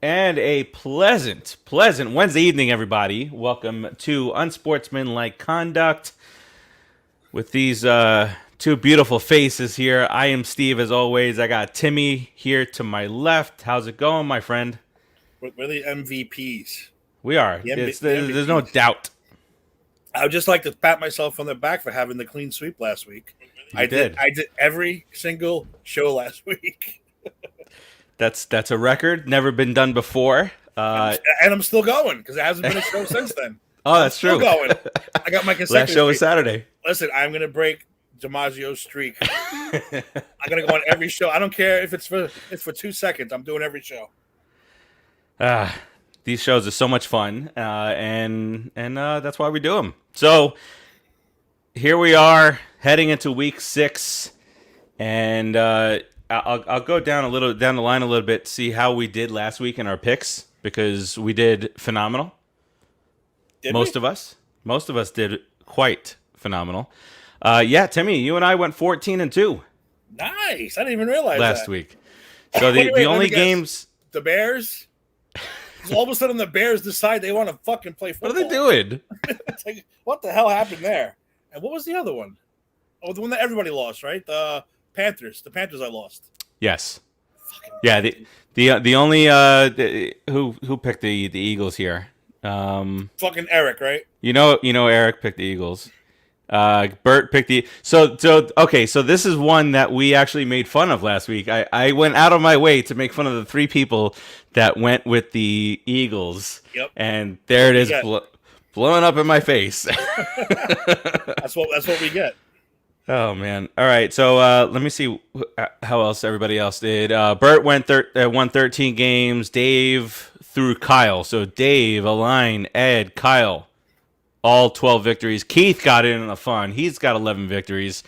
And a pleasant Wednesday evening, everybody. Welcome to Unsportsmanlike Conduct with these two beautiful faces here. I am Steve, as always. I got Timmy here to my left. How's it going, my friend? We're the MVPs. We are. The There's no MVPs. doubt. I would just like to pat myself on the back for having the clean sweep last week. You did. I did every single show last week. That's a record. Never been done before. And I'm still going because it hasn't been a show since then. Oh, that's Still true. going. I got my consecutive. Last show was streak. Saturday. Listen, I'm gonna break DiMaggio's streak. I'm gonna go on every show. I don't care if it's for 2 seconds. I'm doing every show. These shows are so much fun, and that's why we do them. So here we are heading into week 6, and I'll go down the line a little bit, see how we did last week in our picks, because we did phenomenal. Most of us did quite phenomenal. Yeah, Timmy, you and I went 14-2. Nice. I didn't even realize last that. week. So the only games. The Bears. All of a sudden, the Bears decide they want to fucking play football. What are they doing? It's like, what the hell happened there? And what was the other one? Oh, the one that everybody lost, right? The Panthers. The Panthers I lost. Yes. Yeah. The only who picked the Eagles here? Fucking Eric, right? You know Eric picked the Eagles. Bert picked the okay. So this is one that we actually made fun of last week. I went out of my way to make fun of the 3 people that went with the Eagles. Yep. And there it is, blowing up in my face. That's what we get. Oh man! All right, so let me see how else everybody else did. Bert won 13 games. Dave through Kyle. So Dave, Align, Ed, Kyle, all 12 victories. Keith got in on the fun. He's got 11 victories.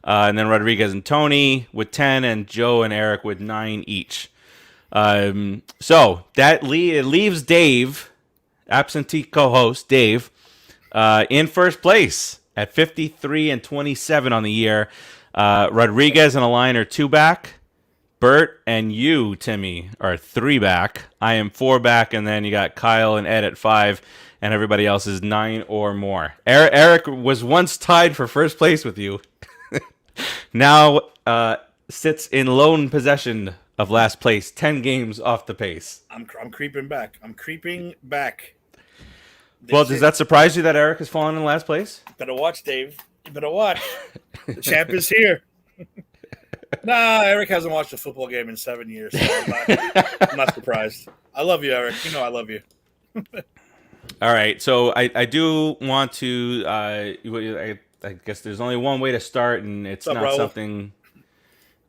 And then Rodriguez and Tony with 10, and Joe and Eric with 9 each. So that it leaves Dave, absentee co-host Dave, in first place at 53-27 on the year. Rodriguez and Align are 2 back. Bert and you, Timmy, are 3 back. I am 4 back, and then you got Kyle and Ed at 5, and everybody else is 9 or more. Eric was once tied for first place with you. Now sits in lone possession of last place, 10 games off the pace. I'm creeping back. Well, does that surprise you that Eric has fallen in last place? Better watch, Dave. You better watch. The champ is here. Nah, Eric hasn't watched a football game in 7 years. So I'm not surprised. I love you, Eric. You know I love you. All right, so I do want to. I guess there's only one way to start, and it's not Raul? something.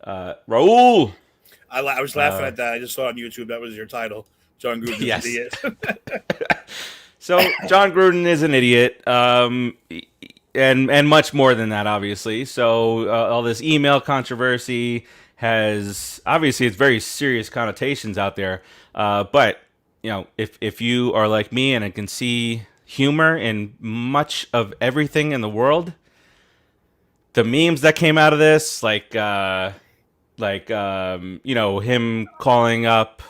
Raul. I was laughing at that. I just saw on YouTube that was your title. Jon Gruden is an idiot. So Jon Gruden is an idiot, and much more than that, obviously. So all this email controversy has obviously it's very serious connotations out there. But you know, if you are like me and can see humor in much of everything in the world, the memes that came out of this, like him calling up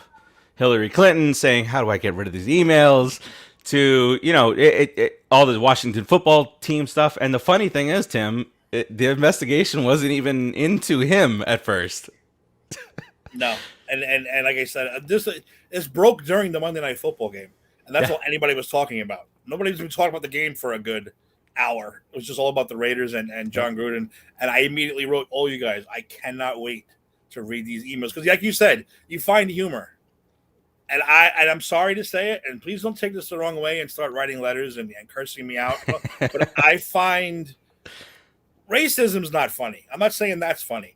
Hillary Clinton saying, "How do I get rid of these emails?" To all the Washington football team stuff. And the funny thing is, Tim, the investigation wasn't even into him at first. No, and like I said, this broke during the Monday Night Football game, and that's all anybody was talking about. Nobody was even talking about the game for a good hour. It was just all about the Raiders and Jon Gruden. And I immediately wrote, "Oh, you guys, I cannot wait to read these emails," because, like you said, you find humor. And I'm sorry to say it, and please don't take this the wrong way and start writing letters and cursing me out. But I find racism's not funny. I'm not saying that's funny,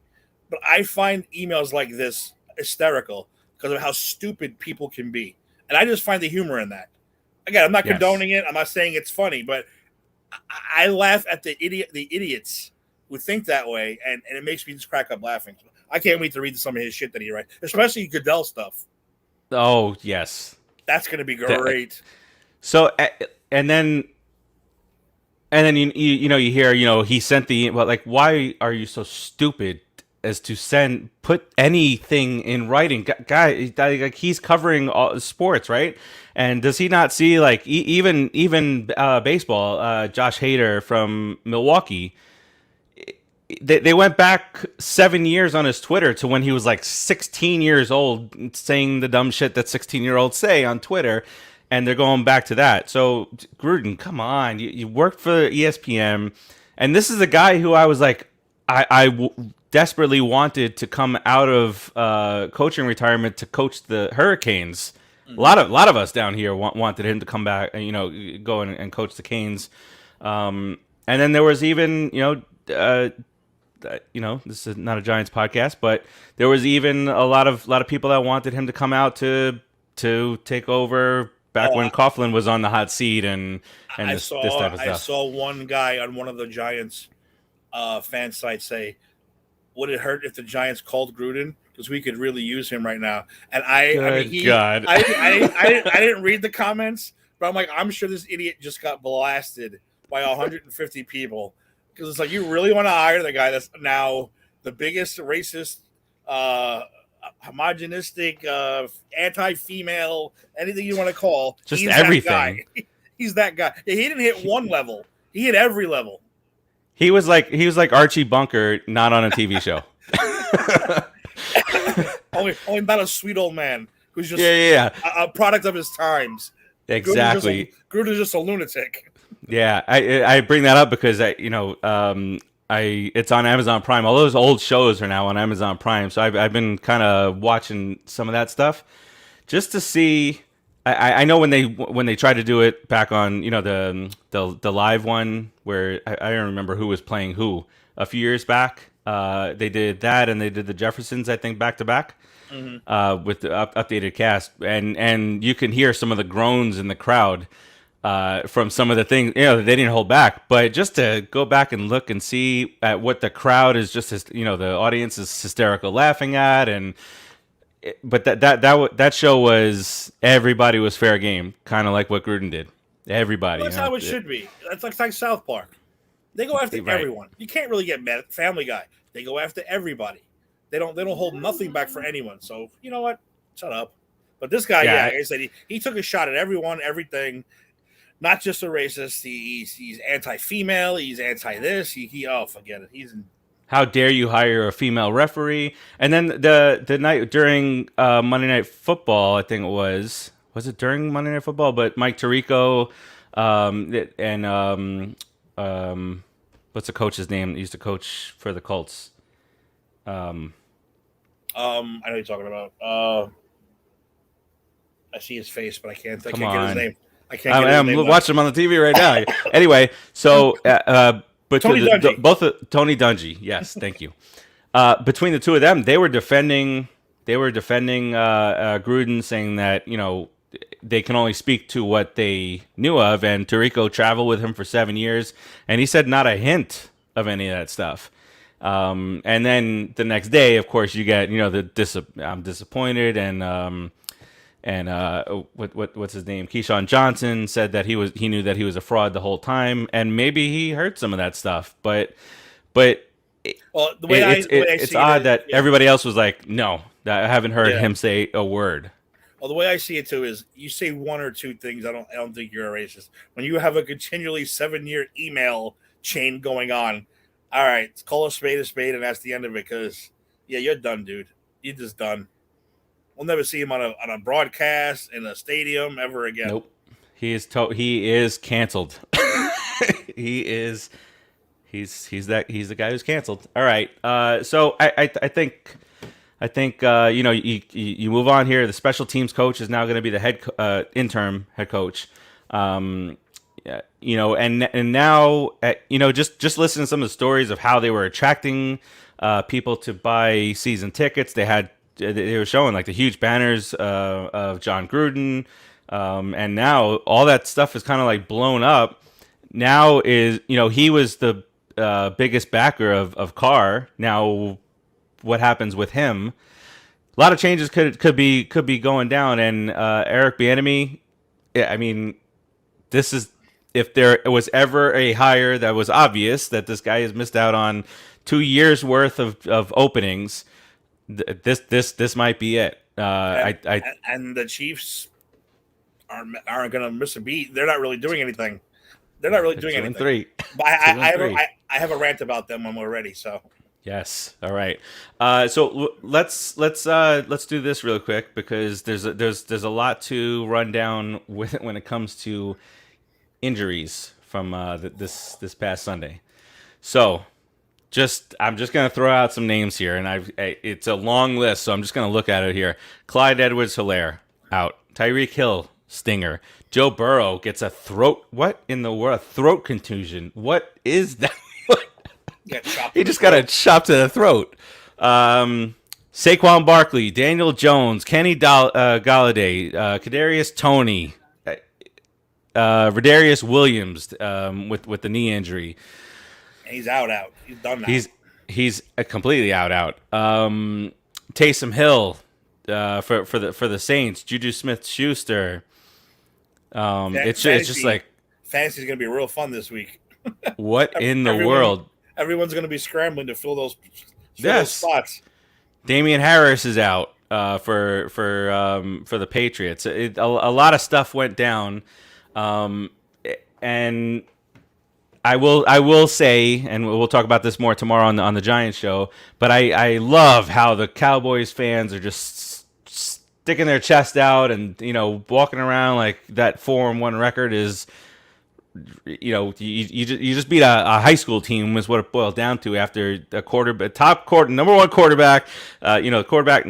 but I find emails like this hysterical because of how stupid people can be, and I just find the humor in that. Again, I'm not condoning it. I'm not saying it's funny, but I laugh at the idiots who think that way, and it makes me just crack up laughing. I can't wait to read some of his shit that he writes, especially Goodell stuff. Oh, yes. That's going to be great. So, and then you hear, he sent the, well, like, why are you so stupid to put anything in writing. Guy, like he's covering all sports, right? And does he not see like even baseball? Josh Hader from Milwaukee. They went back 7 years on his Twitter to when he was like 16 years old, saying the dumb shit that 16-year-olds say on Twitter, and they're going back to that. So Gruden, come on, you worked for ESPN, and this is a guy who I was like, desperately wanted to come out of coaching retirement to coach the Hurricanes. A lot of us down here wanted him to come back, go and coach the Canes. And then there was even, this is not a Giants podcast, but there was even a lot of people that wanted him to come out to take over back when Coughlin was on the hot seat and this type of stuff. I saw one guy on one of the Giants fan sites say, "Would it hurt if the Giants called Gruden? Because we could really use him right now." And I didn't read the comments, but I'm like, I'm sure this idiot just got blasted by 150 people. Because it's like, you really want to hire the guy that's now the biggest racist, homogenistic, anti-female, anything you want to call. Just everything. He's that guy. He didn't hit one level. He hit every level. He was like Archie Bunker, not on a TV show. only not a sweet old man who's just a product of his times. Exactly. Gruden's just a lunatic. Yeah, I bring that up because it's on Amazon Prime. All those old shows are now on Amazon Prime, so I've been kind of watching some of that stuff just to see. I know when they tried to do it back on the live one where I don't remember who was playing who a few years back. They did that and they did the Jeffersons, I think, back to back with the updated cast, and you can hear some of the groans in the crowd. From some of the things, they didn't hold back, but just to go back and look and see at what the crowd is the audience is hysterical laughing at, but that show was, everybody was fair game, kind of like what Gruden did. Everybody. Well, that's how it should be. That's like South Park. They go after everyone. You can't really get mad at Family Guy. They go after everybody. They don't hold nothing back for anyone. So you know what? Shut up. But this guy, like I said, he took a shot at everyone, everything. Not just a racist. He's anti-female. He's anti-this. Forget it. How dare you hire a female referee? And then the night during Monday Night Football, I think it was it during Monday Night Football? But Mike Tirico and what's the coach's name that used to coach for the Colts? I know what you're talking about. I see his face, but I can't get his name. I'm watching him on the TV right now. Anyway, so but Tony Dungy. Tony Dungy, yes, thank you. Between the two of them, they were defending Gruden, saying that they can only speak to what they knew of, and Tirico traveled with him for 7 years, and he said not a hint of any of that stuff. And then the next day, of course, you get I'm disappointed and what's his name? Keyshawn Johnson said that he knew that he was a fraud the whole time, and maybe he heard some of that stuff. But it's odd that everybody else was like, no, I haven't heard him say a word. Well, the way I see it too is, you say one or two things, I don't think you're a racist. When you have a continually 7-year email chain going on, all right, call a spade, and that's the end of it. Because you're done, dude. You're just done. We'll never see him on a broadcast in a stadium ever again. Nope. He is canceled. He's the guy who's canceled. All right. So I think you move on here. The special teams coach is now going to be the interim head coach. And now just listen to some of the stories of how they were attracting people to buy season tickets. They were showing like the huge banners of Jon Gruden, and now all that stuff is kind of like blown up. Now he was the biggest backer of Carr. Now what happens with him? A lot of changes could be going down, and Eric Bieniemy. I mean, this is, if there was ever a hire that was obvious that this guy has missed out on 2 years worth of openings. This might be it. And the Chiefs aren't going to miss a beat. They're not really doing anything. They're not really doing 2-3. But I have a rant about them when we're ready. So yes, all right. So let's do this real quick because there's a lot to run down when it comes to injuries from this past Sunday. So I'm just gonna throw out some names here, and it's a long list, so I'm just gonna look at it here. Clyde Edwards-Helaire out. Tyreek Hill stinger. Joe Burrow gets a throat. What in the world? Throat contusion. What is that? He just got a chop to the throat. Saquon Barkley, Daniel Jones, Kenny Galladay, Kadarius Toney, Rodarius Williams with the knee injury. He's out. He's done now. He's completely out. Taysom Hill for the Saints. Juju Smith-Schuster. It's just like fantasy's gonna be real fun this week. What in the world? Everyone's gonna be scrambling to fill those spots. Damian Harris is out for the Patriots. A lot of stuff went down, and I will say, and we'll talk about this more tomorrow on the Giants show. But I love how the Cowboys fans are just sticking their chest out and walking around like that 4-1 record is. You just beat a high school team is what it boiled down to after number one quarterback, quarterback,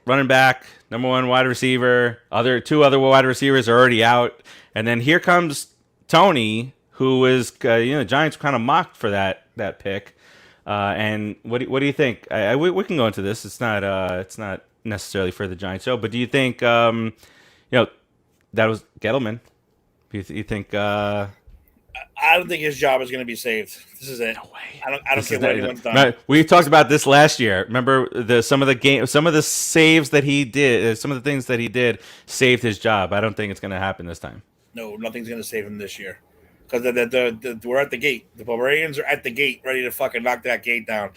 running back, number one wide receiver, two other wide receivers are already out, and then here comes Toney, who is Giants kind of mocked for that pick, and what do you think? We can go into this. It's not necessarily for the Giants show, but do you think that was Gettleman? You think? I don't think his job is going to be saved. This is it. No way. I don't care what anyone's done. We talked about this last year. Remember some of the saves that he did, some of the things that he did saved his job. I don't think it's going to happen this time. No, nothing's going to save him this year because we're at the gate. The Barbarians are at the gate, ready to fucking knock that gate down.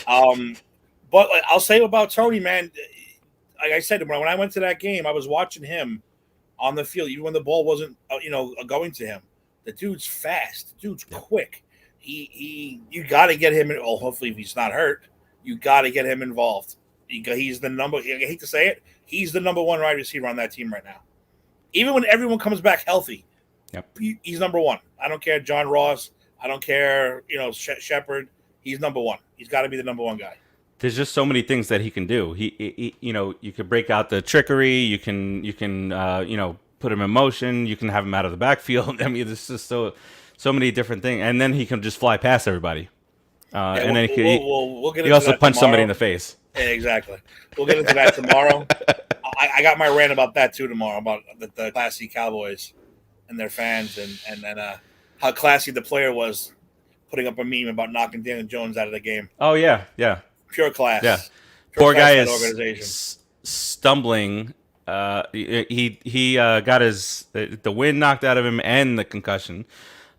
But I'll say about Toney, man. Like I said, when I went to that game, I was watching him on the field, even when the ball wasn't, going to him. The dude's fast. The dude's quick. You got to get him in. Well, hopefully, if he's not hurt, you got to get him involved. He's the number. I hate to say it. He's the number one wide receiver on that team right now. Even when everyone comes back healthy, he's number one. I don't care, John Ross. I don't care, Shepard. He's number one. He's got to be the number one guy. There's just so many things that he can do. He you could break out the trickery. You can put him in motion. You can have him out of the backfield. I mean, there's just so many different things. And then he can just fly past everybody. And then we'll get into he also that punched tomorrow. somebody in the face. Yeah, exactly. We'll get into that tomorrow. I got my rant about that too tomorrow about the classy Cowboys and their fans and how classy the player was putting up a meme about knocking Daniel Jones out of the game. Oh yeah. Pure class. Yeah. Poor guy is stumbling. He got the wind knocked out of him and the concussion.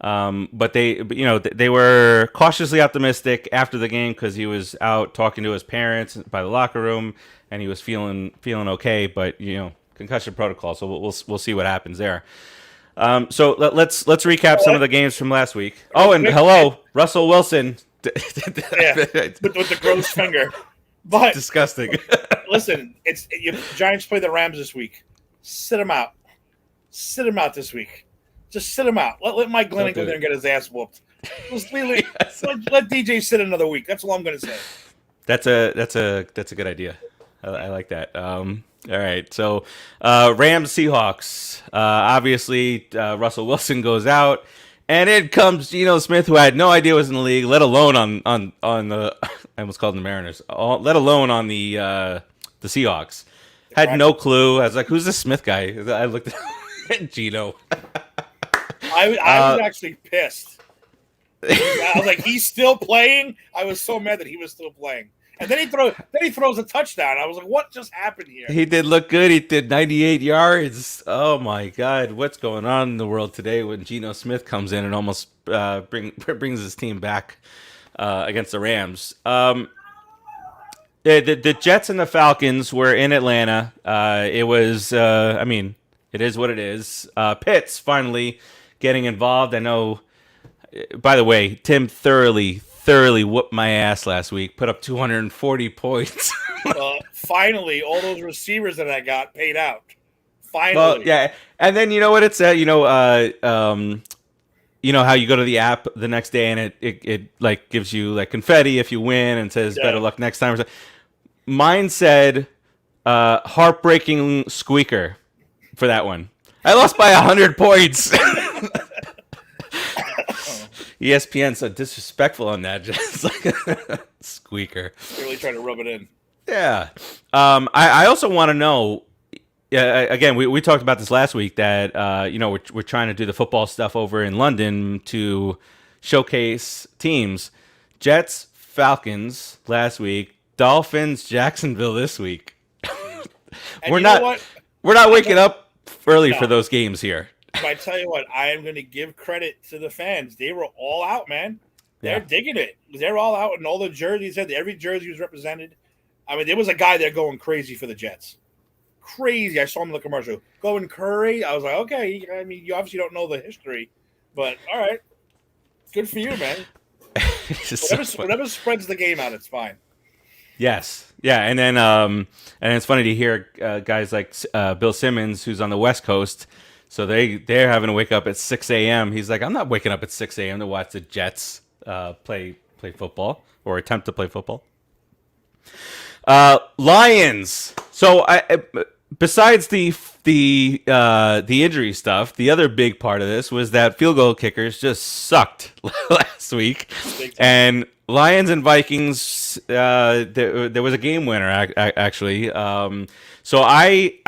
But they were cautiously optimistic after the game because he was out talking to his parents by the locker room and he was feeling okay. But concussion protocol, so we'll see what happens there. So let's recap some of the games from last week. Oh, and hello, Russell Wilson. With the gross finger. But disgusting. Listen, Giants play the Rams this week. Sit him out. Sit him out this week. Just sit him out. Let Mike Glennon go there and get his ass whooped. Let DJ sit another week. That's all I'm going to say. That's a good idea. I like that. All right. So Rams Seahawks. Obviously, Russell Wilson goes out. And in comes Geno Smith, who I had no idea was in the league, let alone on the I almost called them the Mariners, let alone on the Seahawks. Had no clue. I was like, "Who's this Smith guy?" I looked at Geno. I was actually pissed. I was like, "He's still playing." I was so mad that he was still playing. And then he throws a touchdown. I was like, what just happened here? He did look good. He did 98 yards. Oh, my God. What's going on in the world today when Geno Smith comes in and almost brings his team back against the Rams. The Jets and the Falcons were in Atlanta. It was, I mean, it is what it is. Pitts finally getting involved. I know. By the way, Tim thoroughly whooped my ass last week. Put up 240 points. Finally, all those receivers that I got paid out. Finally. Well, yeah, and then you know what it said. You know how you go to the app the next day and it like gives you like confetti if you win and says better luck next time. Mine said heartbreaking squeaker for that one. I lost by 100 points. ESPN so disrespectful on that, just like a squeaker. Really trying to rub it in. Yeah. I also want to know. Yeah. Again, we talked about this last week that we're trying to do the football stuff over in London to showcase teams. Jets, Falcons last week. Dolphins, Jacksonville this week. We're not waking up early for those games here. But I tell you what, I am going to give credit to the fans. They were all out, man. They're digging it. They're all out, and all the jerseys said every jersey was represented. I mean, there was a guy there going crazy for the Jets. Crazy. I saw him in the commercial. Going Curry. I was like, okay. I mean, you obviously don't know the history, but all right. Good for you, man. Whatever spreads the game out, it's fine. Yes. Yeah. And then and it's funny to hear guys like Bill Simmons, who's on the West Coast. So they're having to wake up at 6 a.m. He's like, I'm not waking up at 6 a.m. to watch the Jets play football or attempt to play football. Lions. So besides the injury stuff, the other big part of this was that field goal kickers just sucked last week. And Lions and Vikings, there was a game winner actually. So I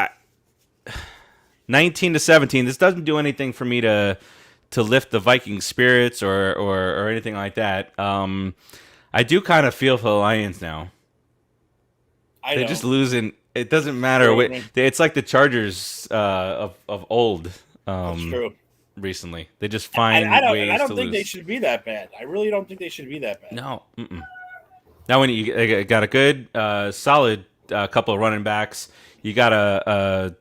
19-17. This doesn't do anything for me to lift the Vikings spirits or anything like that. I do kind of feel for the Lions now. They're just losing. It doesn't matter. It's like the Chargers of old. That's true. Recently, they just find ways to lose. I don't think they should be that bad. I really don't think they should be that bad. No. Mm-mm. Now, when you got a good, solid couple of running backs, you got a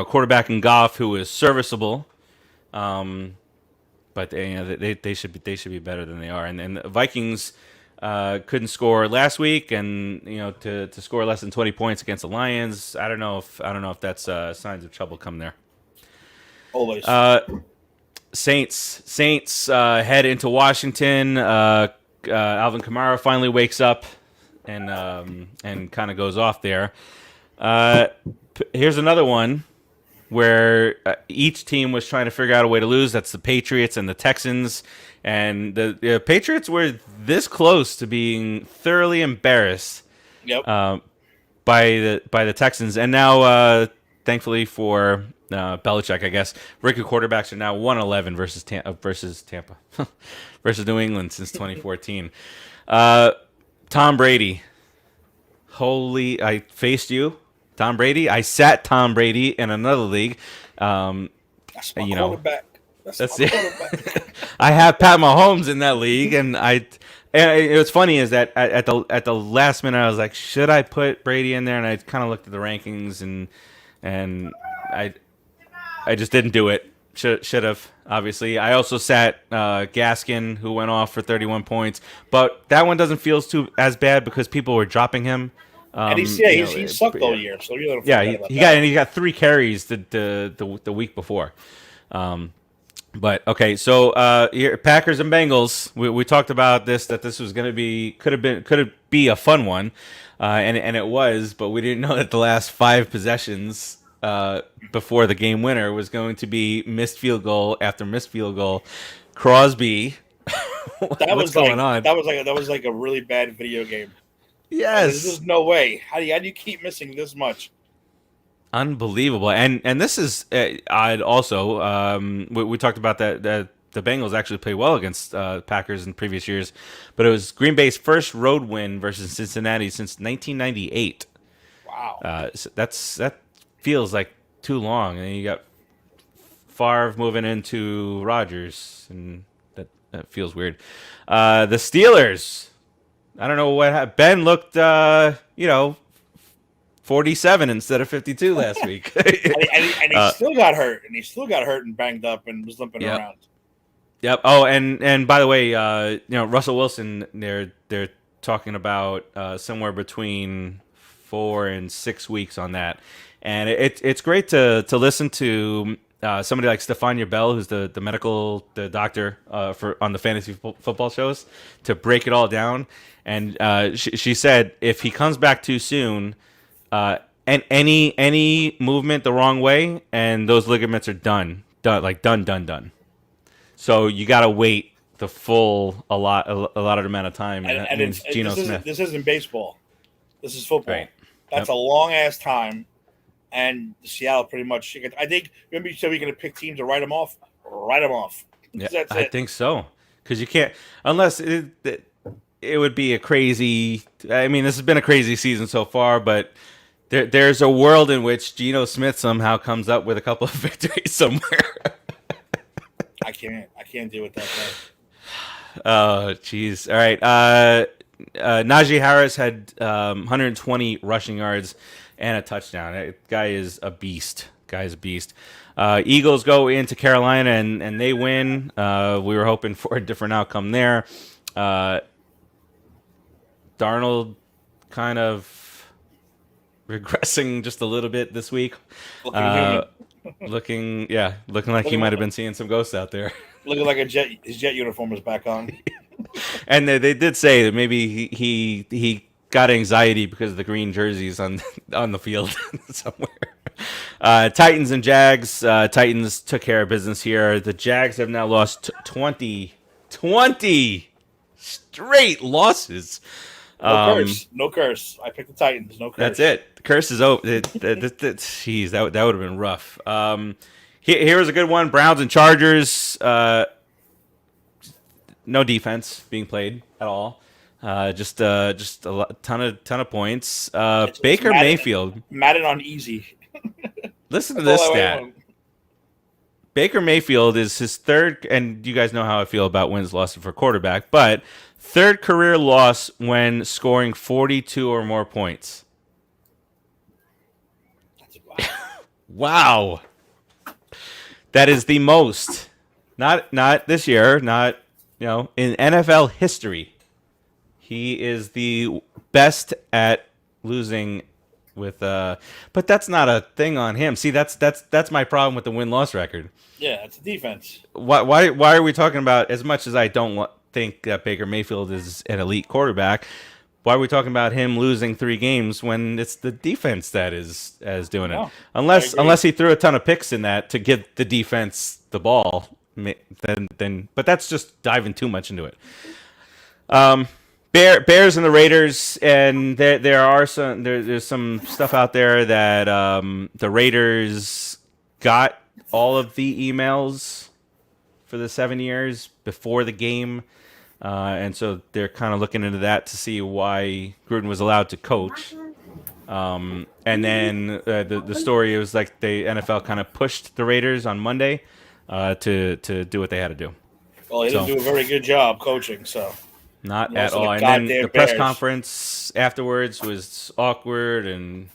quarterback in Goff who is serviceable, but they should be better than they are. And the Vikings couldn't score last week, and to score less than 20 points against the Lions, I don't know if that's signs of trouble come there. Always. Saints head into Washington. Alvin Kamara finally wakes up and kind of goes off there. Here's another one where each team was trying to figure out a way to lose. That's the Patriots and the Texans. And the Patriots were this close to being thoroughly embarrassed by the Texans. And now, thankfully for Belichick, I guess, rookie quarterbacks are now 1-11 versus Tampa versus New England since 2014. Tom Brady. I faced you. Tom Brady. I sat Tom Brady in another league. That's my quarterback. That's it. I have Pat Mahomes in that league, and what's funny is that at the last minute I was like, should I put Brady in there? And I kind of looked at the rankings, and I just didn't do it. Should have, obviously. I also sat Gaskin, who went off for 31 points, but that one doesn't feel as bad because people were dropping him. And he sucked all year, so you don't he got 3 carries the week before. But okay, so here, Packers and Bengals. We talked about this, that this was going to be could be a fun one, and it was, but we didn't know that the last 5 possessions before the game winner was going to be missed field goal after missed field goal. Crosby, what's going on? That was like a really bad video game. Yes, there's no way. How do you keep missing this much? Unbelievable. And this is I'd also we talked about that the Bengals actually played well against Packers in previous years, but it was Green Bay's first road win versus Cincinnati since 1998. Wow. So that feels like too long. And then you got Favre moving into Rodgers, and That feels weird. The Steelers. I don't know what Ben looked. 47 instead of 52 last week. and he still got hurt, and banged up, and was limping Yep. around. Yep. Oh, and by the way, Russell Wilson. They're talking about somewhere between 4 and 6 weeks on that, and it's great to listen to somebody like Stefania Bell, who's the doctor for on the fantasy football shows, to break it all down. And she said if he comes back too soon, and any movement the wrong way, and those ligaments are done. So you got to wait the full a lot of amount of time. And means Geno Smith. This isn't baseball. This is football. Right. That's a long ass time. And Seattle pretty much. I think. Remember you said we're going to pick teams to write them off. Write them off. Yeah, I think so. Because you can't unless it would be a crazy. I mean, this has been a crazy season so far, but there's a world in which Geno Smith somehow comes up with a couple of victories somewhere. I can't deal with that guy. Oh, jeez. All right. Najee Harris had 120 rushing yards and a touchdown. That guy is a beast. Eagles go into Carolina and they win. We were hoping for a different outcome there. Darnold kind of regressing just a little bit this week. Looking like he might have been seeing some ghosts out there. Looking like his jet uniform was back on. And they did say that maybe he got anxiety because of the green jerseys on the field somewhere. Titans and Jags. Titans took care of business here. The Jags have now lost 20 straight losses. No curse. I picked the Titans. No curse. That's it. The curse is over. Jeez, that would have been rough. Here was a good one. Browns and Chargers. No defense being played at all. Just a ton of points. Baker Mayfield. Madden on easy. Listen to this stat. Baker Mayfield is his third, and you guys know how I feel about wins losses for quarterback, but third career loss when scoring 42 or more points. Wow. That is the most. Not this year, not in NFL history. He is the best at losing with but that's not a thing on him. See, that's my problem with the win-loss record. Yeah, it's a defense. Why are we talking about, as much as I don't think that Baker Mayfield is an elite quarterback, why are we talking about him losing 3 games when it's the defense that is doing it? Unless he threw a ton of picks in that to give the defense the ball, then but that's just diving too much into it. Bears and the Raiders, and there's some stuff out there that the Raiders got all of the emails for the 7 years before the game. And so they're kind of looking into that to see why Gruden was allowed to coach. And then the story was like the NFL kind of pushed the Raiders on Monday to do what they had to do. Well, he didn't do a very good job coaching, so. Not at all. And then the press conference afterwards was awkward, and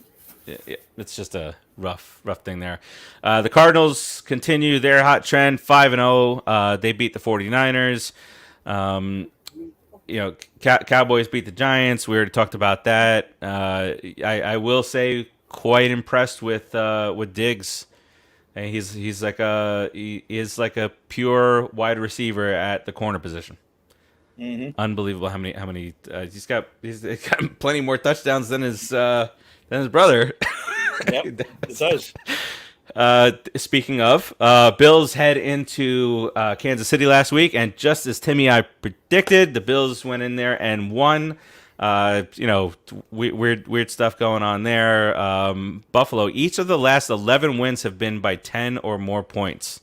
it's just a rough thing there. The Cardinals continue their hot trend, 5-0. They beat the 49ers. Cowboys beat the Giants. We already talked about that. I will say, quite impressed with Diggs. And he is like a pure wide receiver at the corner position. Mm-hmm. Unbelievable how many he's got plenty more touchdowns than his brother. Yep, it does. Speaking of, Bills head into Kansas City last week, and just as Timmy I predicted, the Bills went in there and won. Weird stuff going on there. Buffalo, each of the last 11 wins have been by 10 or more points.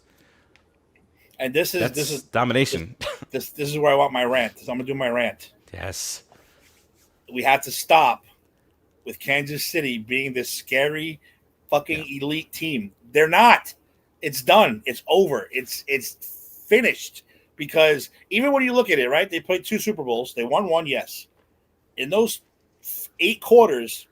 And this is domination. This is where I want my rant. So I'm gonna do my rant. Yes. We have to stop with Kansas City being this scary fucking elite team. They're not. It's done. It's over. It's finished. because even when you look at it, right, they played 2 Super Bowls. They won one, yes. In those 8 quarters,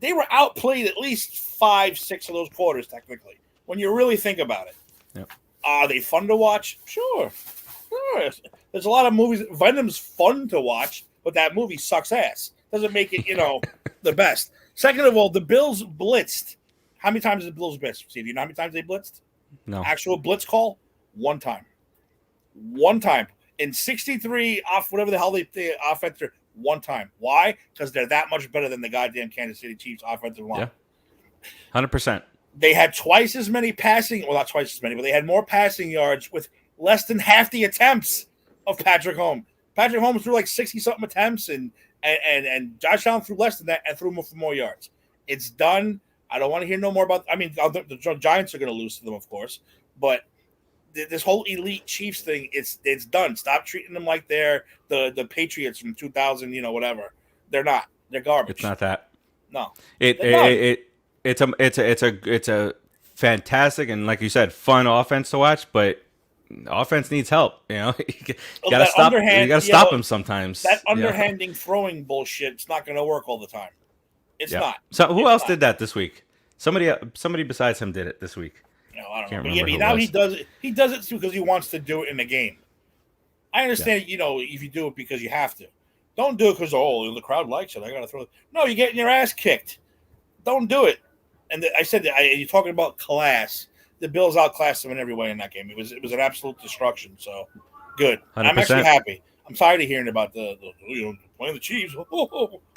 they were outplayed at least 5, 6 of those quarters, technically, when you really think about it. Yep. Are they fun to watch? Sure. There's a lot of movies. Venom's fun to watch, but that movie sucks ass. Doesn't make it, the best. Second of all, the Bills blitzed. How many times did the Bills blitz? Steve, you know how many times they blitzed? No. Actual blitz call? One time. One time. In 63 off whatever the hell they offense, one time. Why? Because they're that much better than the goddamn Kansas City Chiefs offensive line. Yeah. 100%. They had twice as many passing, well, not twice as many, but they had more passing yards with less than half the attempts of Patrick Mahomes. Patrick Mahomes threw like 60-something attempts, and Josh Allen threw less than that and threw for more yards. It's done. I don't want to hear no more about – I mean, the Giants are going to lose to them, of course, but this whole elite Chiefs thing, it's done. Stop treating them like they're the Patriots from 2000, whatever. They're not. They're garbage. It's not that. No. It's a fantastic and, like you said, fun offense to watch, but offense needs help. You gotta stop. You gotta stop him sometimes. That underhanding throwing bullshit. It's not going to work all the time. It's not. So who else did that this week? Somebody besides him did it this week. I don't know. But now he does it. He does it because he wants to do it in the game. I understand. If you do it because you have to, don't do it because the crowd likes it. I got to throw it. No, you're getting your ass kicked. Don't do it. And I said that you're talking about class. The Bills outclassed them in every way in that game. It was an absolute destruction. So good. I'm actually happy. I'm tired of hearing about the playing the Chiefs.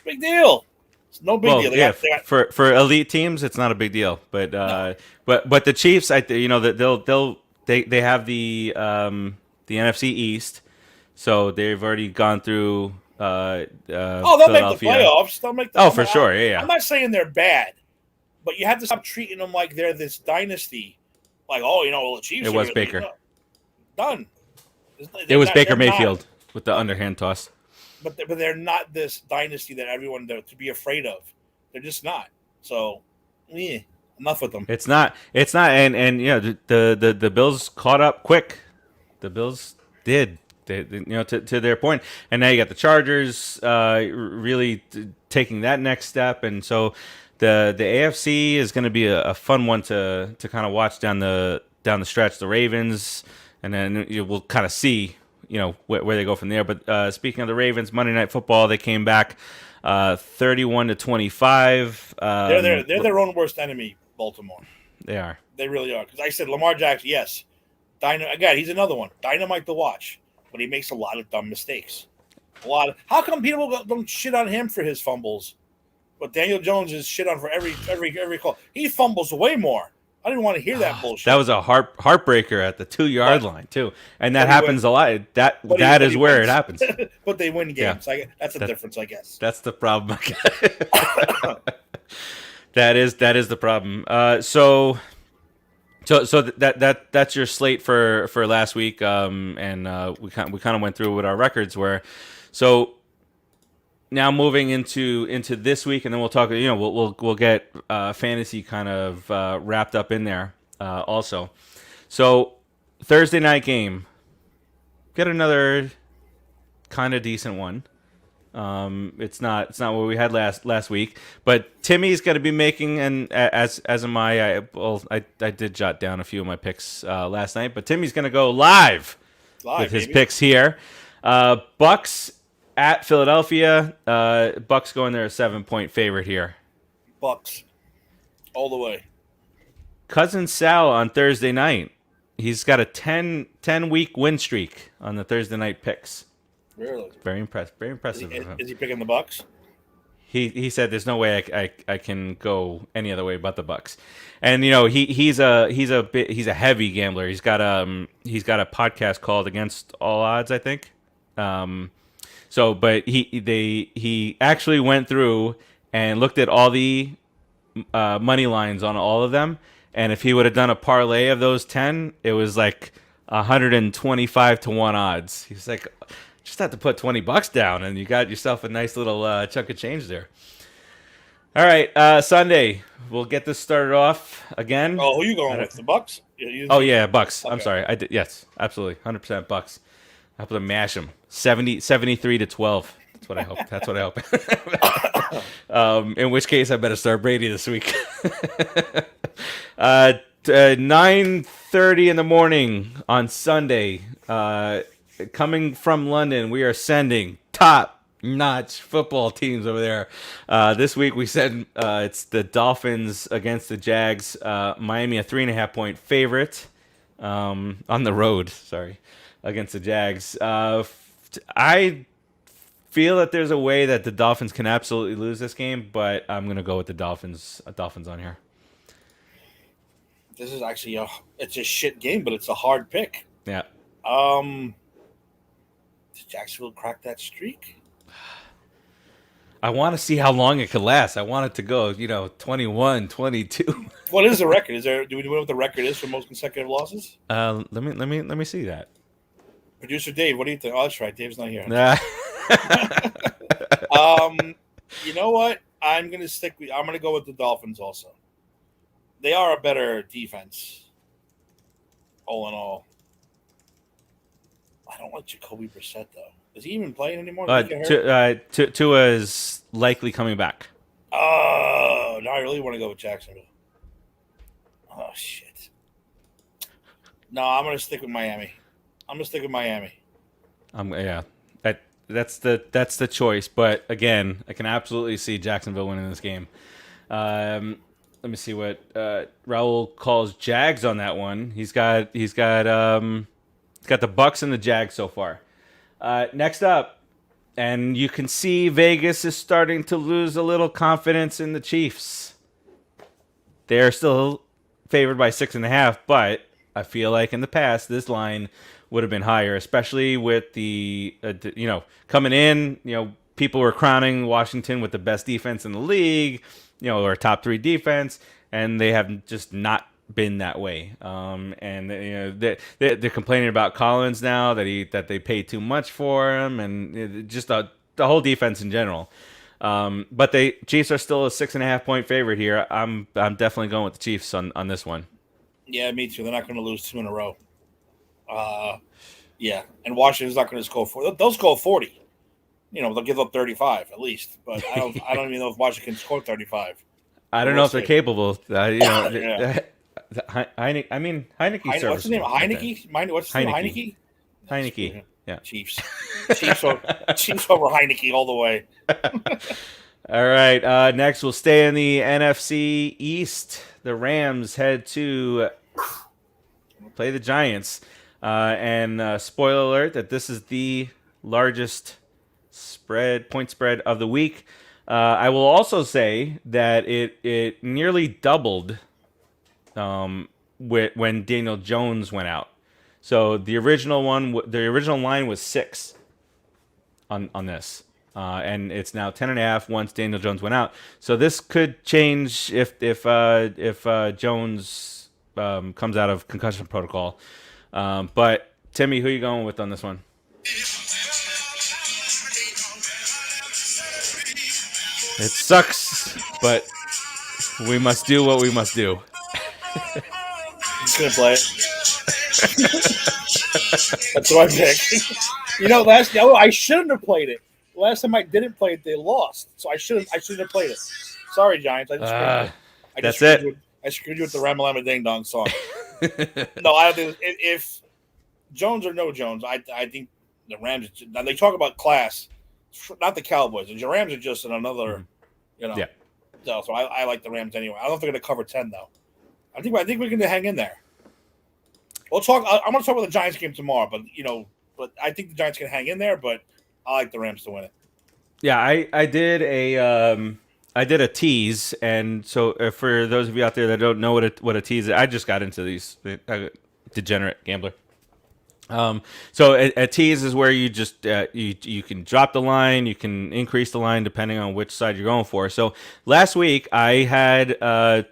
Big deal. It's no big deal. For elite teams, it's not a big deal. But but the Chiefs, they have the NFC East, so they've already gone through. They'll make the playoffs. For sure. Yeah. I'm not saying they're bad, but you have to stop treating them like they're this dynasty. Like, the Chiefs. It was Baker. Done. It was Baker Mayfield with the underhand toss. But they're not this dynasty that everyone to be afraid of. They're just not. So, enough with them. It's not. And the Bills caught up quick. The Bills did. To their point. And now you got the Chargers really taking that next step, and so. The AFC is going to be a fun one to kind of watch down the stretch. The Ravens, and then we'll kind of see where they go from there. But speaking of the Ravens, Monday Night Football, they came back 31-25. They're their own worst enemy, Baltimore. They are. They really are. Because I said Lamar Jackson, yes, again, he's another one, dynamite to watch, but he makes a lot of dumb mistakes. How come people don't shit on him for his fumbles? But Daniel Jones is shit on for every call. He fumbles way more. I didn't want to hear that bullshit. That was a heartbreaker at the 2-yard line too, and that happens a lot. That is where it happens. But they win games. Yeah. That's the difference, I guess. That's the problem. That is the problem. So that's your slate for last week. And we kind of went through what our records were. So. Now moving into this week, and then we'll talk. We'll get fantasy kind of wrapped up in there also. So Thursday night game, get another kind of decent one. It's not what we had last week, but Timmy's going to be making, and as am I did jot down a few of my picks last night, but Timmy's going to go live with his picks here. Bucks. At Philadelphia, Bucks going there a 7-point favorite here. Bucks, all the way. Cousin Sal on Thursday night. He's got a 10-week win streak on the Thursday night picks. Really? Very impressive. Very impressive. Is he picking the Bucks? He said there's no way I can go any other way but the Bucks. And he's a heavy gambler. He's got a podcast called Against All Odds, I think. So, but he actually went through and looked at all the money lines on all of them, and if he would have done a parlay of those 10, it was like 125-1 odds. He's like, just have to put $20 down, and you got yourself a nice little chunk of change there. All right, Sunday we'll get this started off again. Oh, who are you going with? The Bucks? Yeah, Bucks. Okay. I'm sorry. I did. Yes, absolutely, 100% Bucks. I have to mash them. 73-12. That's what I hope. That's what I hope. In which case, I better start Brady this week. 9:30 in the morning on Sunday. Coming from London, we are sending top-notch football teams over there. This week, we said it's the Dolphins against the Jags. Miami, a 3.5-point favorite on the road. Sorry, against the Jags. I feel that there's a way that the Dolphins can absolutely lose this game, but I'm gonna go with the Dolphins. Dolphins on here. This is actually it's a shit game, but it's a hard pick. Yeah. Did Jacksonville crack that streak? I want to see how long it could last. I want it to go, 21, 22. What is the record? Do we know what the record is for most consecutive losses? Let me see that. Producer Dave, what do you think? Oh, that's right. Dave's not here. You know what? I'm gonna go with the Dolphins also. They are a better defense. All in all. I don't like Jacoby Brissett though. Is he even playing anymore? Tua's likely coming back. Oh, no, I really want to go with Jacksonville. Oh shit. No, I'm gonna stick with Miami. Yeah. That's the choice. But again, I can absolutely see Jacksonville winning this game. Let me see what Raul calls Jags on that one. He's got the Bucs and the Jags so far. Next up, and you can see Vegas is starting to lose a little confidence in the Chiefs. They are still favored by 6.5, but I feel like in the past this line would have been higher, especially with the coming in. People were crowning Washington with the best defense in the league, or top 3 defense, and they have just not been that way. And they're complaining about Collins now that they pay too much for him, and just the whole defense in general. But Chiefs are still a 6.5-point favorite here. I'm definitely going with the Chiefs on this one. Yeah, me too. They're not going to lose 2 in a row. Yeah, and Washington's not going to score 40. They'll score 40. They'll give up 35 at least. But I don't even know if Washington can score 35. I don't know if they're capable. Yeah. Heineke. What's his name? Heineke? What's his name? Heineke? Heineke. Yeah. Chiefs over Heineke all the way. All right. Next, we'll stay in the NFC East. The Rams head to play the Giants. And spoiler alert that this is the largest point spread of the week. I will also say that it nearly doubled when Daniel Jones went out. So the original line was 6 on this, and it's now 10.5 once Daniel Jones went out. So this could change if Jones comes out of concussion protocol. But Timmy, who are you going with on this one? It sucks, but we must do what we must do. I'm just gonna play it. That's what I picked. I shouldn't have played it. Last time I didn't play it, they lost. So I shouldn't have played it. Sorry, Giants. I screwed you with the Ramalama Ding Dong song. No, I don't think if Jones or no Jones, I think the Rams. Now they talk about class, not the Cowboys. The Rams are just in another, Yeah. So I like the Rams anyway. I don't think they're going to cover 10 though. I think we're going to hang in there. We'll talk. I'm going to talk about the Giants game tomorrow, but I think the Giants can hang in there. But I like the Rams to win it. Yeah, I did a tease, and so for those of you out there that don't know what a tease is, I just got into these degenerate gambler. So a tease is where you just you can drop the line, you can increase the line depending on which side you're going for. So last week I had I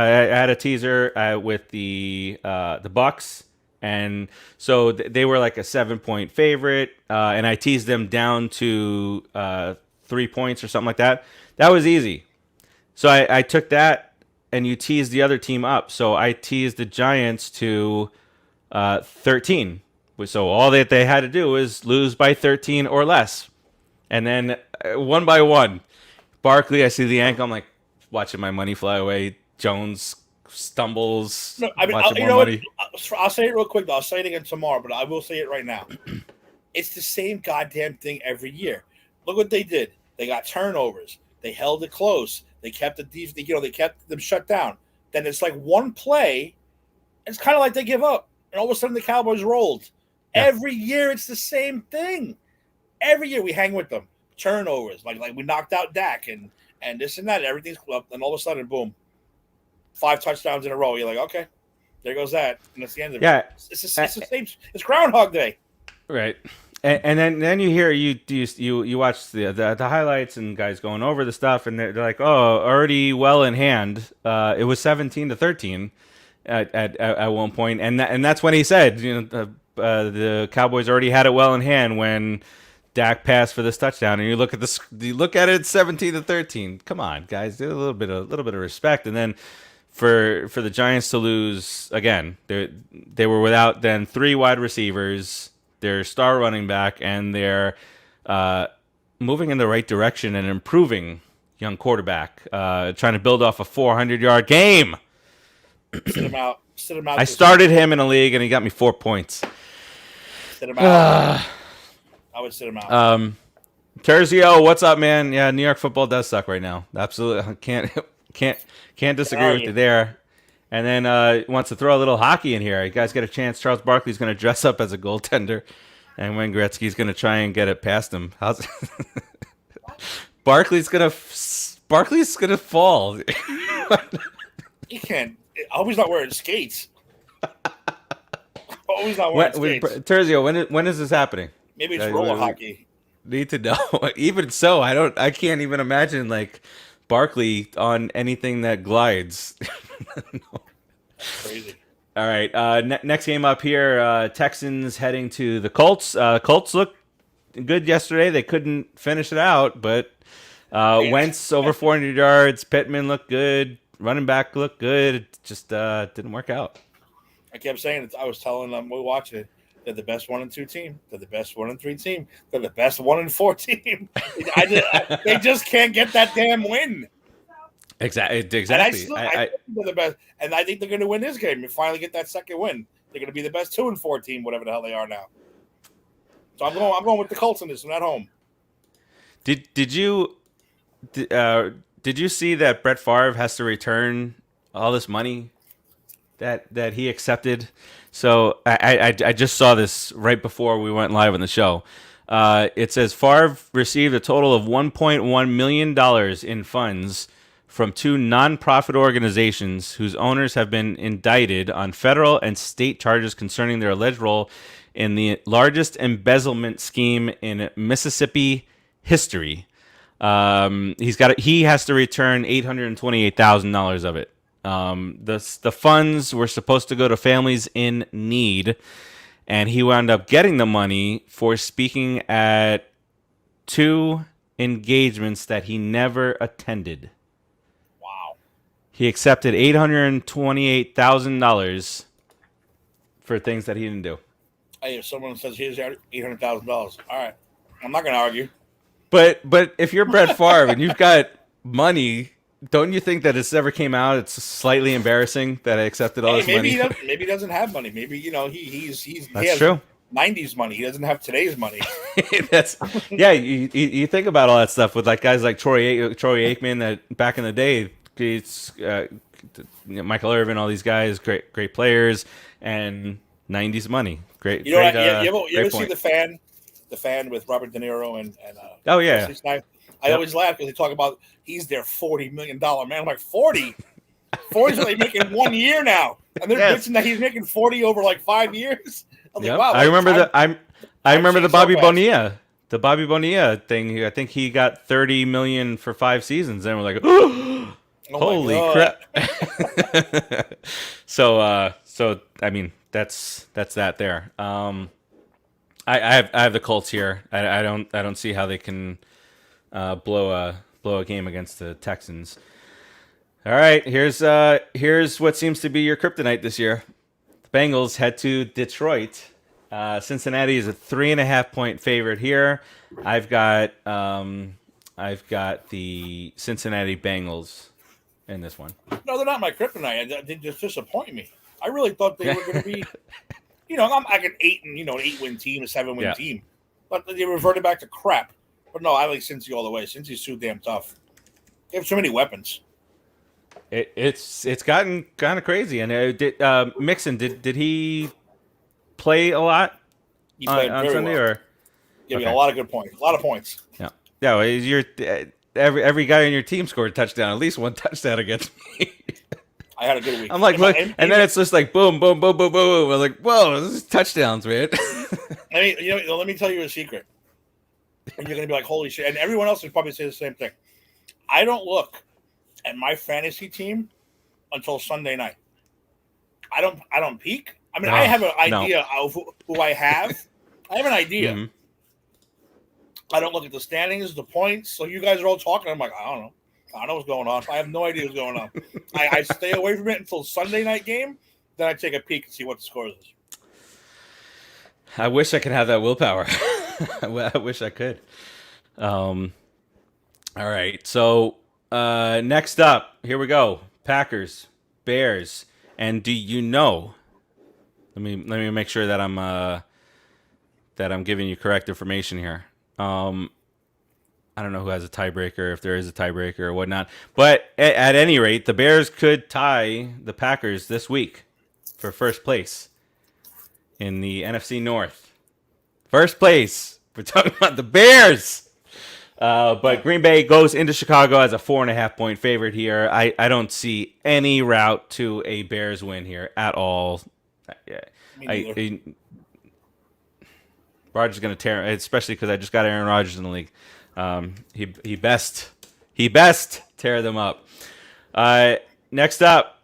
had a teaser with the Bucks, and so they were like a 7-point favorite, and I teased them down to 3 points or something like that. That was easy. So I took that, and you teased the other team up. So I teased the Giants to 13, So all that they had to do was lose by 13 or less. And then one by one, Barkley, I see the ankle. I'm like, watching my money fly away. Jones stumbles. No, I mean, watching more money. I'll say it real quick, though. I'll say it again tomorrow, but I will say it right now. It's the same goddamn thing every year. Look what they did. They got turnovers. They held it close. They kept the defense, they kept them shut down. Then it's like one play. It's kind of like they give up. And all of a sudden the Cowboys rolled. Yeah. Every year it's the same thing. Every year we hang with them. Turnovers. Like we knocked out Dak and this and that. Everything's up. And all of a sudden, boom. 5 touchdowns in a row. You're like, okay, there goes that. And that's the end of it. It's the same. It's Groundhog Day. Right. And then you hear you watch the highlights and guys going over the stuff, and they're like, oh, already well in hand. It was 17-13 at one point, and that's when he said, the Cowboys already had it well in hand when Dak passed for this touchdown. And you look at it 17-13. Come on, guys, do a little bit of respect. And then for the Giants to lose again, they were without then 3 wide receivers, their star running back, and they're moving in the right direction and improving young quarterback, trying to build off a 400-yard game. Sit him out. I started him in a league, and he got me 4 points. Sit him out. I would sit him out. Terzio, what's up, man? Yeah, New York football does suck right now. Absolutely, can't disagree with you there. And then wants to throw a little hockey in here. You guys get a chance. Charles Barkley's going to dress up as a goaltender, and Wayne Gretzky's going to try and get it past him. Barkley's going to fall. He can't. I hope he's not wearing skates. Always not wearing skates. Terzio, when is this happening? Maybe it's roller hockey. Need to know. Even so, I can't even imagine like Barkley on anything that glides. No. Crazy. All right. Next game up here, Texans heading to the Colts. Colts looked good yesterday. They couldn't finish it out, but Wentz over 400 yards. Pittman looked good. Running back looked good. It just didn't work out. I kept saying it. I was telling them we're watching it. They're the best 1-2 team. They're the best 1-3 team. They're the best 1-4 team. They just can't get that damn win. Exactly. And I think they're the best, and I think they're going to win this game and finally get that second win. They're going to be the best 2-4 team, whatever the hell they are now. So I'm going with the Colts in this one at home. Did you see that Brett Favre has to return all this money that he accepted? So I just saw this right before we went live on the show. It says Favre received a total of $1.1 million in funds from 2 nonprofit organizations whose owners have been indicted on federal and state charges concerning their alleged role in the largest embezzlement scheme in Mississippi history. He has to return $828,000 of it. The funds were supposed to go to families in need, and he wound up getting the money for speaking at 2 engagements that he never attended. Wow. He accepted $828,000 for things that he didn't do. Hey, if someone says here's $800,000, all right, I'm not going to argue. But if you're Brett Favre and you've got money, don't you think that it's never came out? It's slightly embarrassing that I accepted all this money. Maybe he doesn't have money. Maybe he has true. 90s money. He doesn't have today's money. You think about all that stuff with like guys like Troy Aikman that back in the day, it's, Michael Irvin, all these guys, great players, and 90s money. Great. You ever see the fan with Robert De Niro and oh yeah. I always laugh because they talk about he's their $40 million man. I'm like 40. 40's what they make in 1 year now, and they're bitching that he's making 40 over like 5 years. I'm like, wow. I remember the Bobby Bonilla. The Bobby Bonilla thing. I think he got $30 million for 5 seasons, and we're like, oh, holy crap! So I mean, that's that there. I have the Colts here. I don't see how they can blow a game against the Texans. All right, here's what seems to be your kryptonite this year. The Bengals head to Detroit Cincinnati is a 3.5-point favorite here. I've got the Cincinnati Bengals in this one. No, they're not my kryptonite. They just disappoint me. I really thought they were going to be, I'm like an 8-win team, a 7-win Yeah. team, but they reverted back to crap. But no, I like Cincy all the way. Cincy's too damn tough. They have so many weapons. It's gotten kind of crazy. And Mixon did he play a lot He played on very Sunday well. or? Giving Okay. a lot of good points. A lot of points. Yeah. Yeah. Well, every guy on your team scored a touchdown, at least one touchdown against me. I had a good week. I'm like, look, and then it's just like boom, boom, boom, boom, boom. I'm like, whoa, this is touchdowns, man. Let me tell you a secret. And you're going to be like, holy shit. And everyone else would probably say the same thing. I don't look at my fantasy team until Sunday night. I don't peek. I mean, I have an idea of who I have. I have an idea. Mm-hmm. I don't look at the standings, the points. So you guys are all talking. I'm like, I don't know. I don't know what's going on. I have no idea what's going on. I stay away from it until Sunday night game. Then I take a peek and see what the score is. I wish I could have that willpower. I wish I could. All right. So next up, here we go. Packers, Bears, and do you know? Let me make sure that I'm giving you correct information here. I don't know who has a tiebreaker, if there is a tiebreaker or whatnot. But at any rate, the Bears could tie the Packers this week for first place in the NFC North. First place. We're talking about the Bears. But Green Bay goes into Chicago as a 4.5-point favorite here. I don't see any route to a Bears win here at all. Rodgers is going to tear, especially because I just got Aaron Rodgers in the league. He best tear them up. Next up,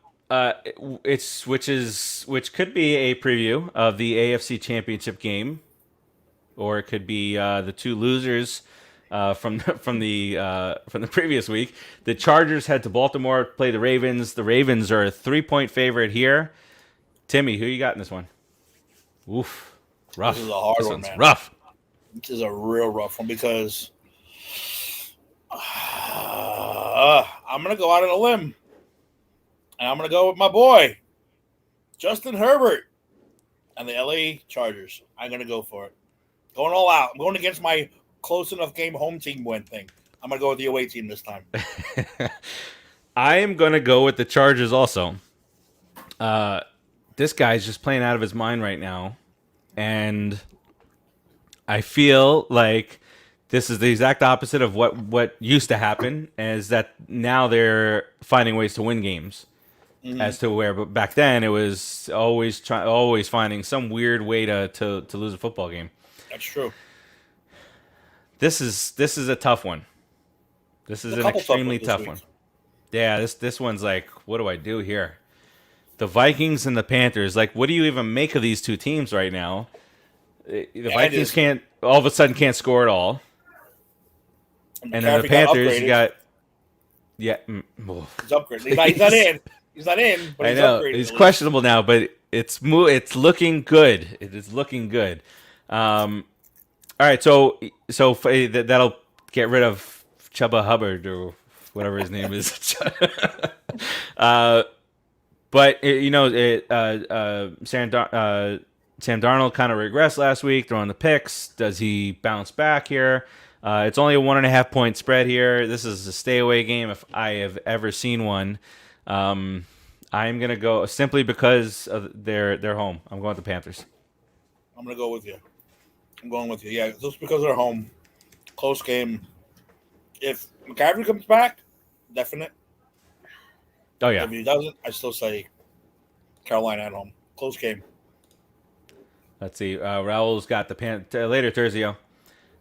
which could be a preview of the AFC Championship game, or it could be the two losers from the previous week. The Chargers head to Baltimore, play the Ravens. The Ravens are a 3-point favorite here. Timmy, who you got in this one? Oof, rough. This is a hard one, man. Rough. This is a real rough one because I'm going to go out on a limb. And I'm going to go with my boy, Justin Herbert, and the LA Chargers. I'm going to go for it. Going all out. I'm going against my close enough game home team win thing. I'm going to go with the away team this time. I am going to go with the Chargers also. This guy's just playing out of his mind right now. And I feel like this is the exact opposite of what used to happen, is that now they're finding ways to win games. Mm-hmm. As to where, but back then it was always finding some weird way to lose a football game. That's true. This is a tough one. This is an extremely tough one. Yeah, this one's like, what do I do here? The Vikings and the Panthers. Like, what do you even make of these two teams right now? The Vikings can't all of a sudden can't score at all, and then the Panthers you got. Yeah, he's upgraded. He's not in. He's not in. But I know he's questionable now, but it's looking good. It is looking good. All right, so that'll get rid of Chuba Hubbard or whatever his name is. But Sam Darnold kind of regressed last week, throwing the picks. Does he bounce back here? It's only a 1.5-point spread here. This is a stay away game if I have ever seen one. I'm gonna go simply because of they're home. I'm going with the Panthers. I'm gonna go with you. I'm going with you. Yeah, just because they're home. Close game. If McCaffrey comes back, definite. Oh yeah. If he doesn't, I still say Carolina at home. Close game. Let's see. Raul's got the later Thursday.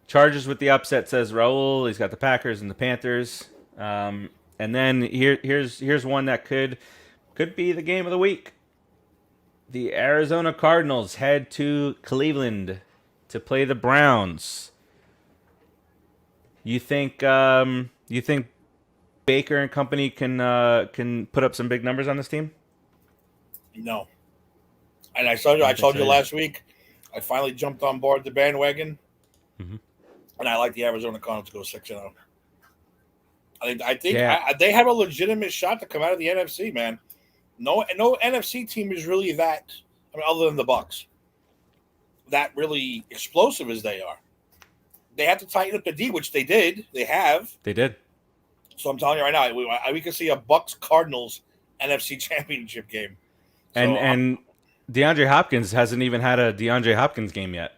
Chargers with the upset, says Raul. He's got the Packers and the Panthers. And then here's one that could be the game of the week. The Arizona Cardinals head to Cleveland to play the Browns. You think Baker and company can put up some big numbers on this team? No. And I told you last week. I finally jumped on board the bandwagon, Mm-hmm. and I like the Arizona Cardinals to go 6-0. I think Yeah. they have a legitimate shot to come out of the NFC, man. No NFC team is really that. I mean, other than the Bucs, that really explosive as they are. They have to tighten up the D, which they did. They have. They did. So I'm telling you right now, we can see a Bucs Cardinals NFC Championship game. So, And DeAndre Hopkins hasn't even had a DeAndre Hopkins game yet.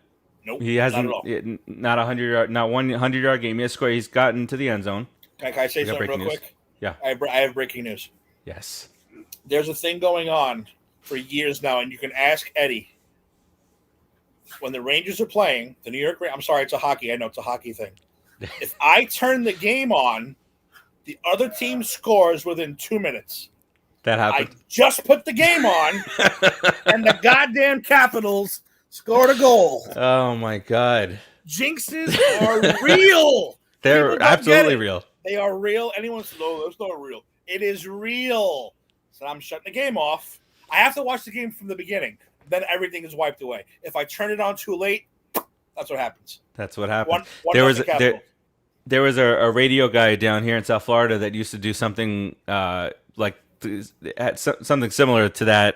nope, He hasn't. not at all. Not 100 yard, not 100-yard game. He's gotten to the end zone. Can I say something real quick? Yeah. I have breaking news. Yes. There's a thing going on for years now, and you can ask Eddie. When the Rangers are playing, the New York Rangers, I'm sorry, it's a hockey. I know it's a hockey thing. If I turn the game on, the other team scores within 2 minutes. That happened. I just put the game on, and the goddamn Capitals scored a goal. Oh, my God. Jinxes are real. They're absolutely real. They are real. Anyone's no, that's not real. It is real. So I'm shutting the game off. I have to watch the game from the beginning. Then everything is wiped away. If I turn it on too late, that's what happens. That's what happened. There was a radio guy down here in South Florida that used to do something something similar to that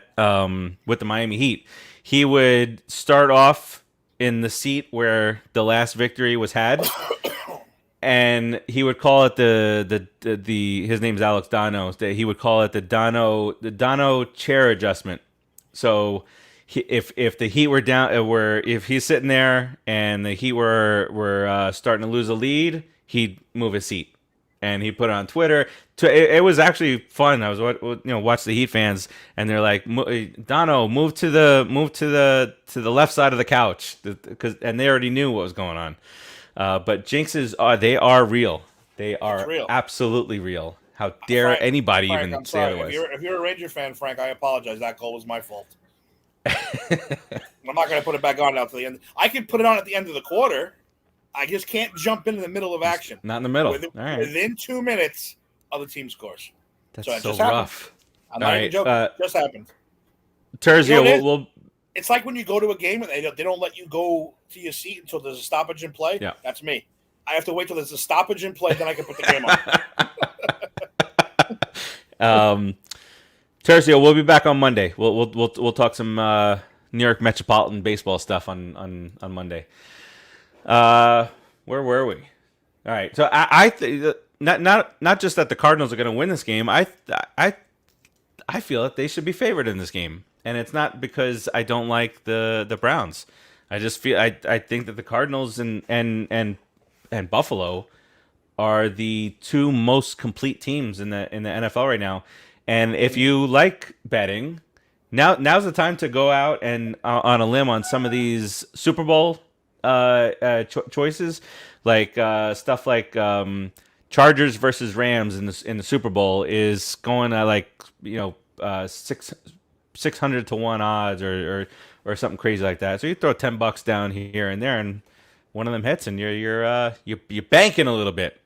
with the Miami Heat. He would start off in the seat where the last victory was had. And he would call it the his name's Alex Dono. He would call it the Dono chair adjustment. So if the Heat were down, if he's sitting there and the Heat were starting to lose a lead, he'd move his seat, and he put it on Twitter. It was actually fun. I was watch the Heat fans, and they're like, Dono, move to the left side of the couch, and they already knew what was going on. But jinxes they are real. They are real. Absolutely real. How dare Frank, anybody Frank, even I'm say sorry. otherwise? If you're a Ranger fan, Frank, I apologize. That goal was my fault. I'm not going to put it back on now till the end. I can put it on at the end of the quarter. I just can't jump in the middle of action. Not in the middle. Within 2 minutes, other team scores. That's so so rough. I'm not even joking. It just happened. Terzio, it's like when you go to a game and they don't let you go to your seat until there's a stoppage in play. Yeah. That's me. I have to wait till there's a stoppage in play, then I can put the game on. Terzio, we'll be back on Monday. We'll talk some New York Metropolitan baseball stuff on Monday. Where were we? All right. So I think not just that the Cardinals are going to win this game. I feel that they should be favored in this game, and it's not because I don't like the Browns. I just feel I think that the Cardinals and Buffalo are the two most complete teams in the NFL right now. And if you like betting, now's the time to go out and on a limb on some of these Super Bowl choices, like stuff like Chargers versus Rams in the Super Bowl is going at 600 to 1 odds or something crazy like that. So you throw $10 down here and there, and one of them hits, and you're banking a little bit.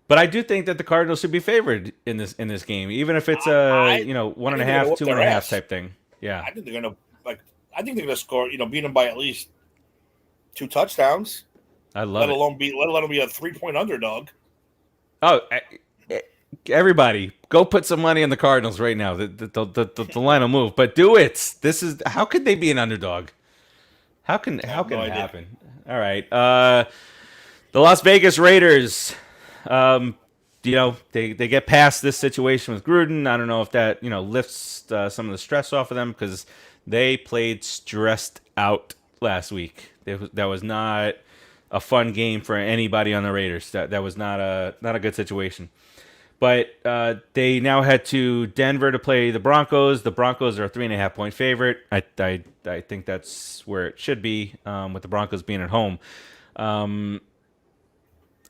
But I do think that the Cardinals should be favored in this game, even if it's 1.5, 2.5 type thing. Yeah, I think they're gonna score. Beat them by at least 2 touchdowns. I love it. Let alone be a 3-point underdog. Oh, everybody, go put some money on the Cardinals right now. The line will move, but do it. How could they be an underdog? How can it happen? All right, the Las Vegas Raiders. They get past this situation with Gruden. I don't know if that lifts some of the stress off of them because they played stressed out last week. That was not a fun game for anybody on the Raiders. That was not a good situation. But they now head to Denver to play the Broncos. The Broncos are a 3.5-point favorite. I think that's where it should be, with the Broncos being at home.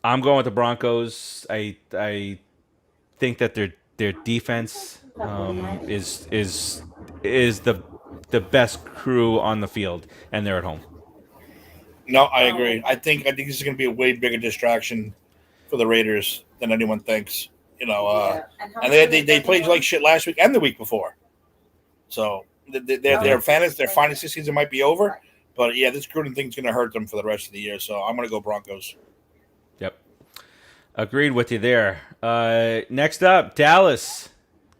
I'm going with the Broncos. I think that their defense is the best crew on the field, and they're at home. No, I agree. I think this is going to be a way bigger distraction for the Raiders than anyone thinks. And they played like shit last week and the week before. So their fantasy season might be over, But yeah, this Gruden thing's going to hurt them for the rest of the year. So I'm going to go Broncos. Yep. Agreed with you there. Next up, Dallas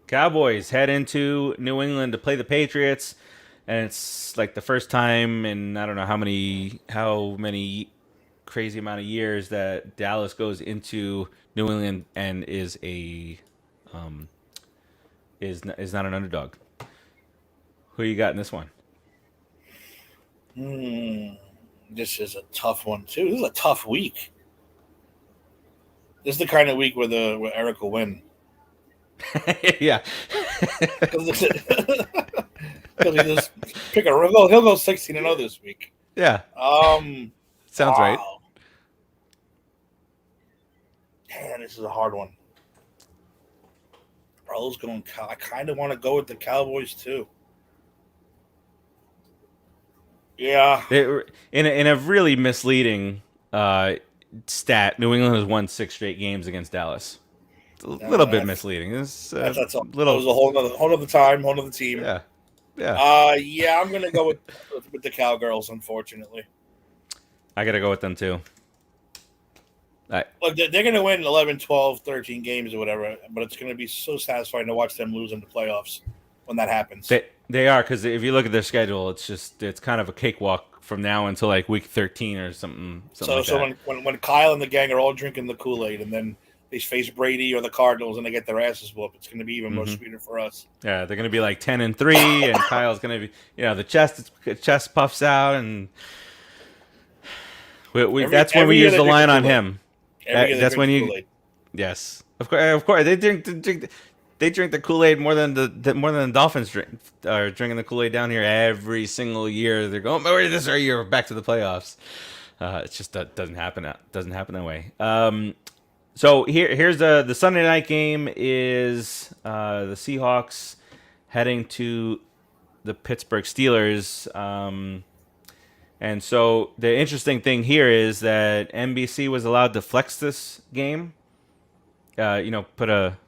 Cowboys head into New England to play the Patriots, and it's like the first time in I don't know how many crazy amount of years that Dallas goes into New England and is not an underdog. Who you got in this one? This is a tough one too. This is a tough week. This is the kind of week where Eric will win. Yeah. Because he just pick he'll go 16-0 this week. Yeah. Sounds right. Man, this is a hard one. Bro's going. I kind of want to go with the Cowboys too. Yeah. In a really misleading stat, New England has won 6 straight games against Dallas. It's a little bit misleading. That's all. That was a whole other time, whole other team. Yeah. Yeah, I'm gonna go with the Cowgirls. Unfortunately, I gotta go with them too. Look, they're going to win 11, 12, 13 games or whatever, but it's going to be so satisfying to watch them lose in the playoffs when that happens. They are, because if you look at their schedule, it's kind of a cakewalk from now until like week 13 or something like that. When Kyle and the gang are all drinking the Kool-Aid and then they face Brady or the Cardinals and they get their asses whooped, it's going to be even more sweeter for us. Yeah, they're going to be like 10-3, and Kyle's going to be, the chest puffs out, and that's when we use the line on him. That's when you, Kool-Aid. Yes, of course, they drink the Kool-Aid more than the Dolphins are drinking the Kool-Aid down here every single year. They're going, oh, this our year, back to the playoffs. It's just that doesn't happen that way. So here's the Sunday night game is the Seahawks heading to the Pittsburgh Steelers. And so the interesting thing here is that NBC was allowed to flex this game. Put a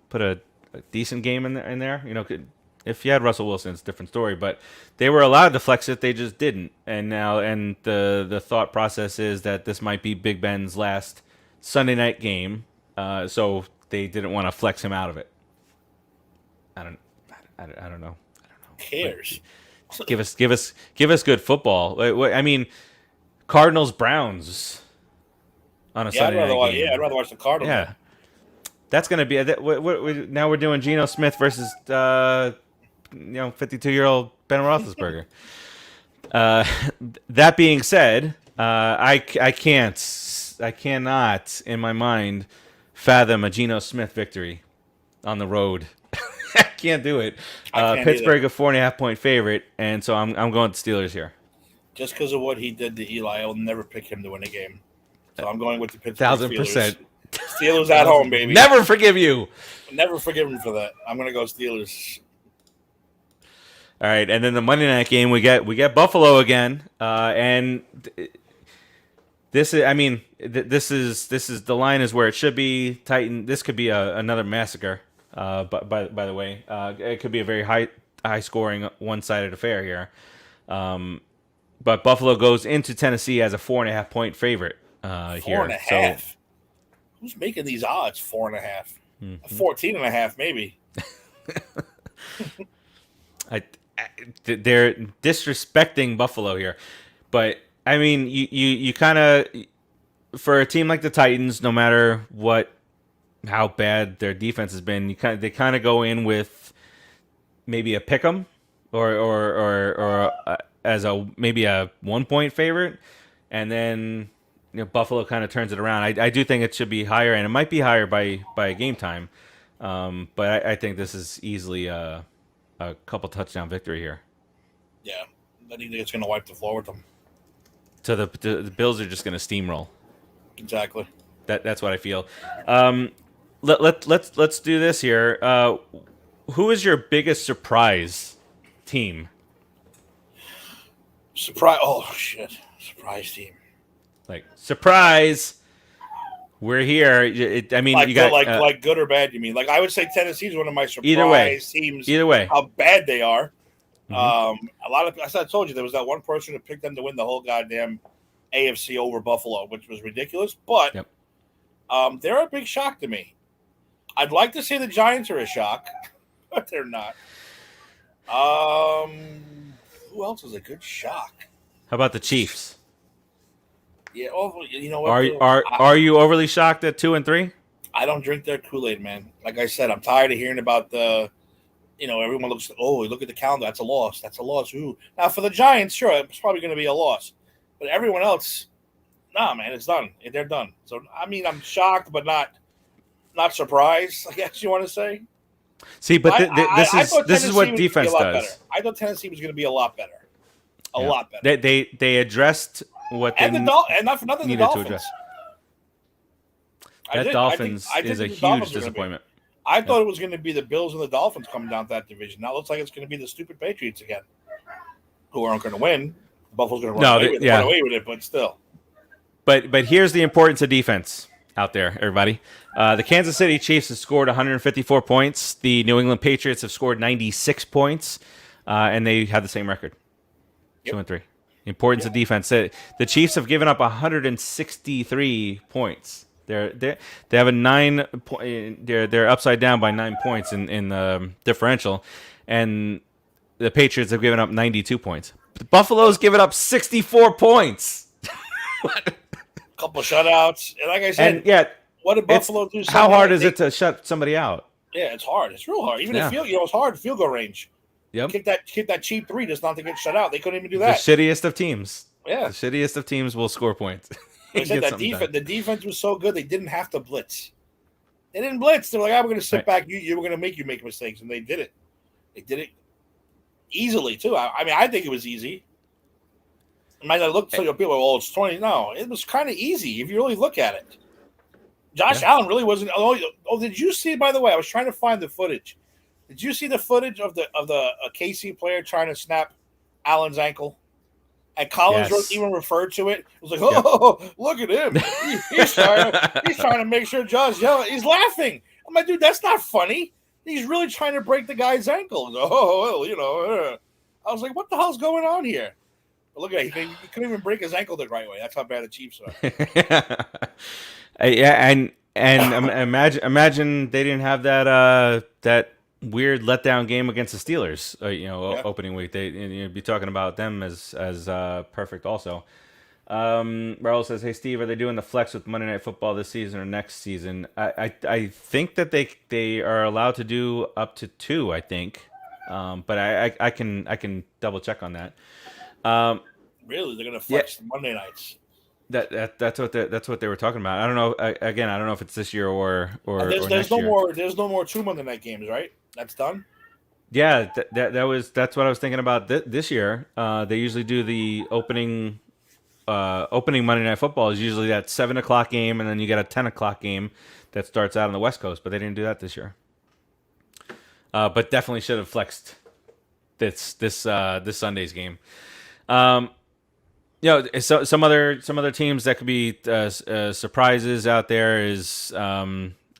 decent game in there. If you had Russell Wilson, it's a different story. But they were allowed to flex it, they just didn't. And the thought process is that this might be Big Ben's last Sunday night game, so they didn't want to flex him out of it. I don't know. Who cares? Give us good football. I mean, Cardinals Browns on a Sunday night game. I'd rather watch the Cardinals. Yeah, that's gonna be now we're doing Geno Smith versus 52-year-old Ben Roethlisberger. That being said, I cannot in my mind fathom a Geno Smith victory on the road. I can't do it. Pittsburgh, either. A 4.5-point favorite, and so I'm going to Steelers here. Just because of what he did to Eli, I will never pick him to win a game. So I'm going with the Pittsburgh 1,000%. Steelers at home, baby. Never forgive you. Never forgive him for that. I'm going to go Steelers. All right, and then the Monday night game, we get Buffalo again, and this is the line is where it should be. Titan. This could be another massacre. But by the way, it could be a very high scoring, one-sided affair here. But Buffalo goes into Tennessee as a 4.5-point favorite here. 4.5. So, who's making these odds? 4.5, 14.5, maybe. They're disrespecting Buffalo here, but I mean, you kind of, for a team like the Titans, no matter how bad their defense has been, they kind of go in with maybe a pick 'em or as maybe a 1-point favorite, and then Buffalo kind of turns it around. I do think it should be higher, and it might be higher by game time, but I think this is easily a couple touchdown victory here. Yeah, I think it's going to wipe the floor with them. So the Bills are just going to steamroll. Exactly. That's what I feel. Let's do this here. Who is your biggest surprise team? Surprise! Oh shit! Surprise team. Like surprise! We're here. You got like good or bad. You mean? Like I would say Tennessee's one of my surprise teams. Either way, how bad they are. A lot of, as I told you, there was that one person who picked them to win the whole goddamn AFC over Buffalo, which was ridiculous. But Yep. They're a big shock to me. I'd like to say the Giants are a shock, but they're not. Who else is a good shock? How about the Chiefs? Yeah, you know what? Are you overly shocked at 2-3? I don't drink their Kool-Aid, man. Like I said, I'm tired of hearing about everyone looks. Oh, look at the calendar. That's a loss. That's a loss. Ooh. Now for the Giants, sure, it's probably going to be a loss, but everyone else, nah, man, it's done. They're done. So I mean, I'm shocked, but not surprised. I guess you want to say. See, but this is what defense does. Better. I thought Tennessee was going to be a lot better. A lot better. They addressed what they and not for nothing, needed the to address. That Dolphins is a huge disappointment. I thought it was going to be the Bills and the Dolphins coming down to that division. Now it looks like it's going to be the stupid Patriots again, who aren't going to win. Buffalo's going to run away with it, but still. But here's the importance of defense out there, everybody. The Kansas City Chiefs have scored 154 points. The New England Patriots have scored 96 points, and they have the same record, 2-3. The importance of defense. The Chiefs have given up 163 points. They have a 9 point. They're upside down by 9 points in the differential, and the Patriots have given up 92 points. The Buffalo's given up 64 points. Couple shutouts, and like I said, what did Buffalo do? How hard is it to shut somebody out? Yeah, it's hard. It's real hard. Even if it's hard field goal range. Yep. Kick that cheap three just not to get shut out. They couldn't even do that. The shittiest of teams. Yeah, the shittiest of teams will score points. They said that the defense was so good they didn't have to blitz. They didn't blitz. They were like, we're going to sit back. You were going to make mistakes, and they did it. They did it easily too. I mean, I think it was easy. It might not look to people, it's 20. No, it was kind of easy if you really look at it. Josh Allen really wasn't. Oh, did you see? By the way, I was trying to find the footage. Did you see the footage of the KC player trying to snap Allen's ankle? And Collins even referred to it. It was like, look at him. He's trying to make sure Josh Allen. He's laughing. I'm like, dude, that's not funny. He's really trying to break the guy's ankle. I was like, what the hell's going on here? But look at it. He couldn't even break his ankle the right way. That's how bad the Chiefs are. And imagine they didn't have that weird letdown game against the Steelers. Opening week. You'd be talking about them as perfect also. Raul says, "Hey Steve, are they doing the flex with Monday Night Football this season or next season?" I think that they are allowed to do up to 2. I think, but I can double check on that. Really, they're gonna flex Monday nights. That's what they were talking about. I don't know. I don't know if it's this year or there's next no year. more. There's no more 2 Monday night games, right? That's done. Yeah, that's what I was thinking about this year. They usually do the opening Monday Night Football is usually that 7:00 game, and then you get a 10:00 game that starts out on the West Coast. But they didn't do that this year. But definitely should have flexed this Sunday's game. So some other teams that could be surprises out there is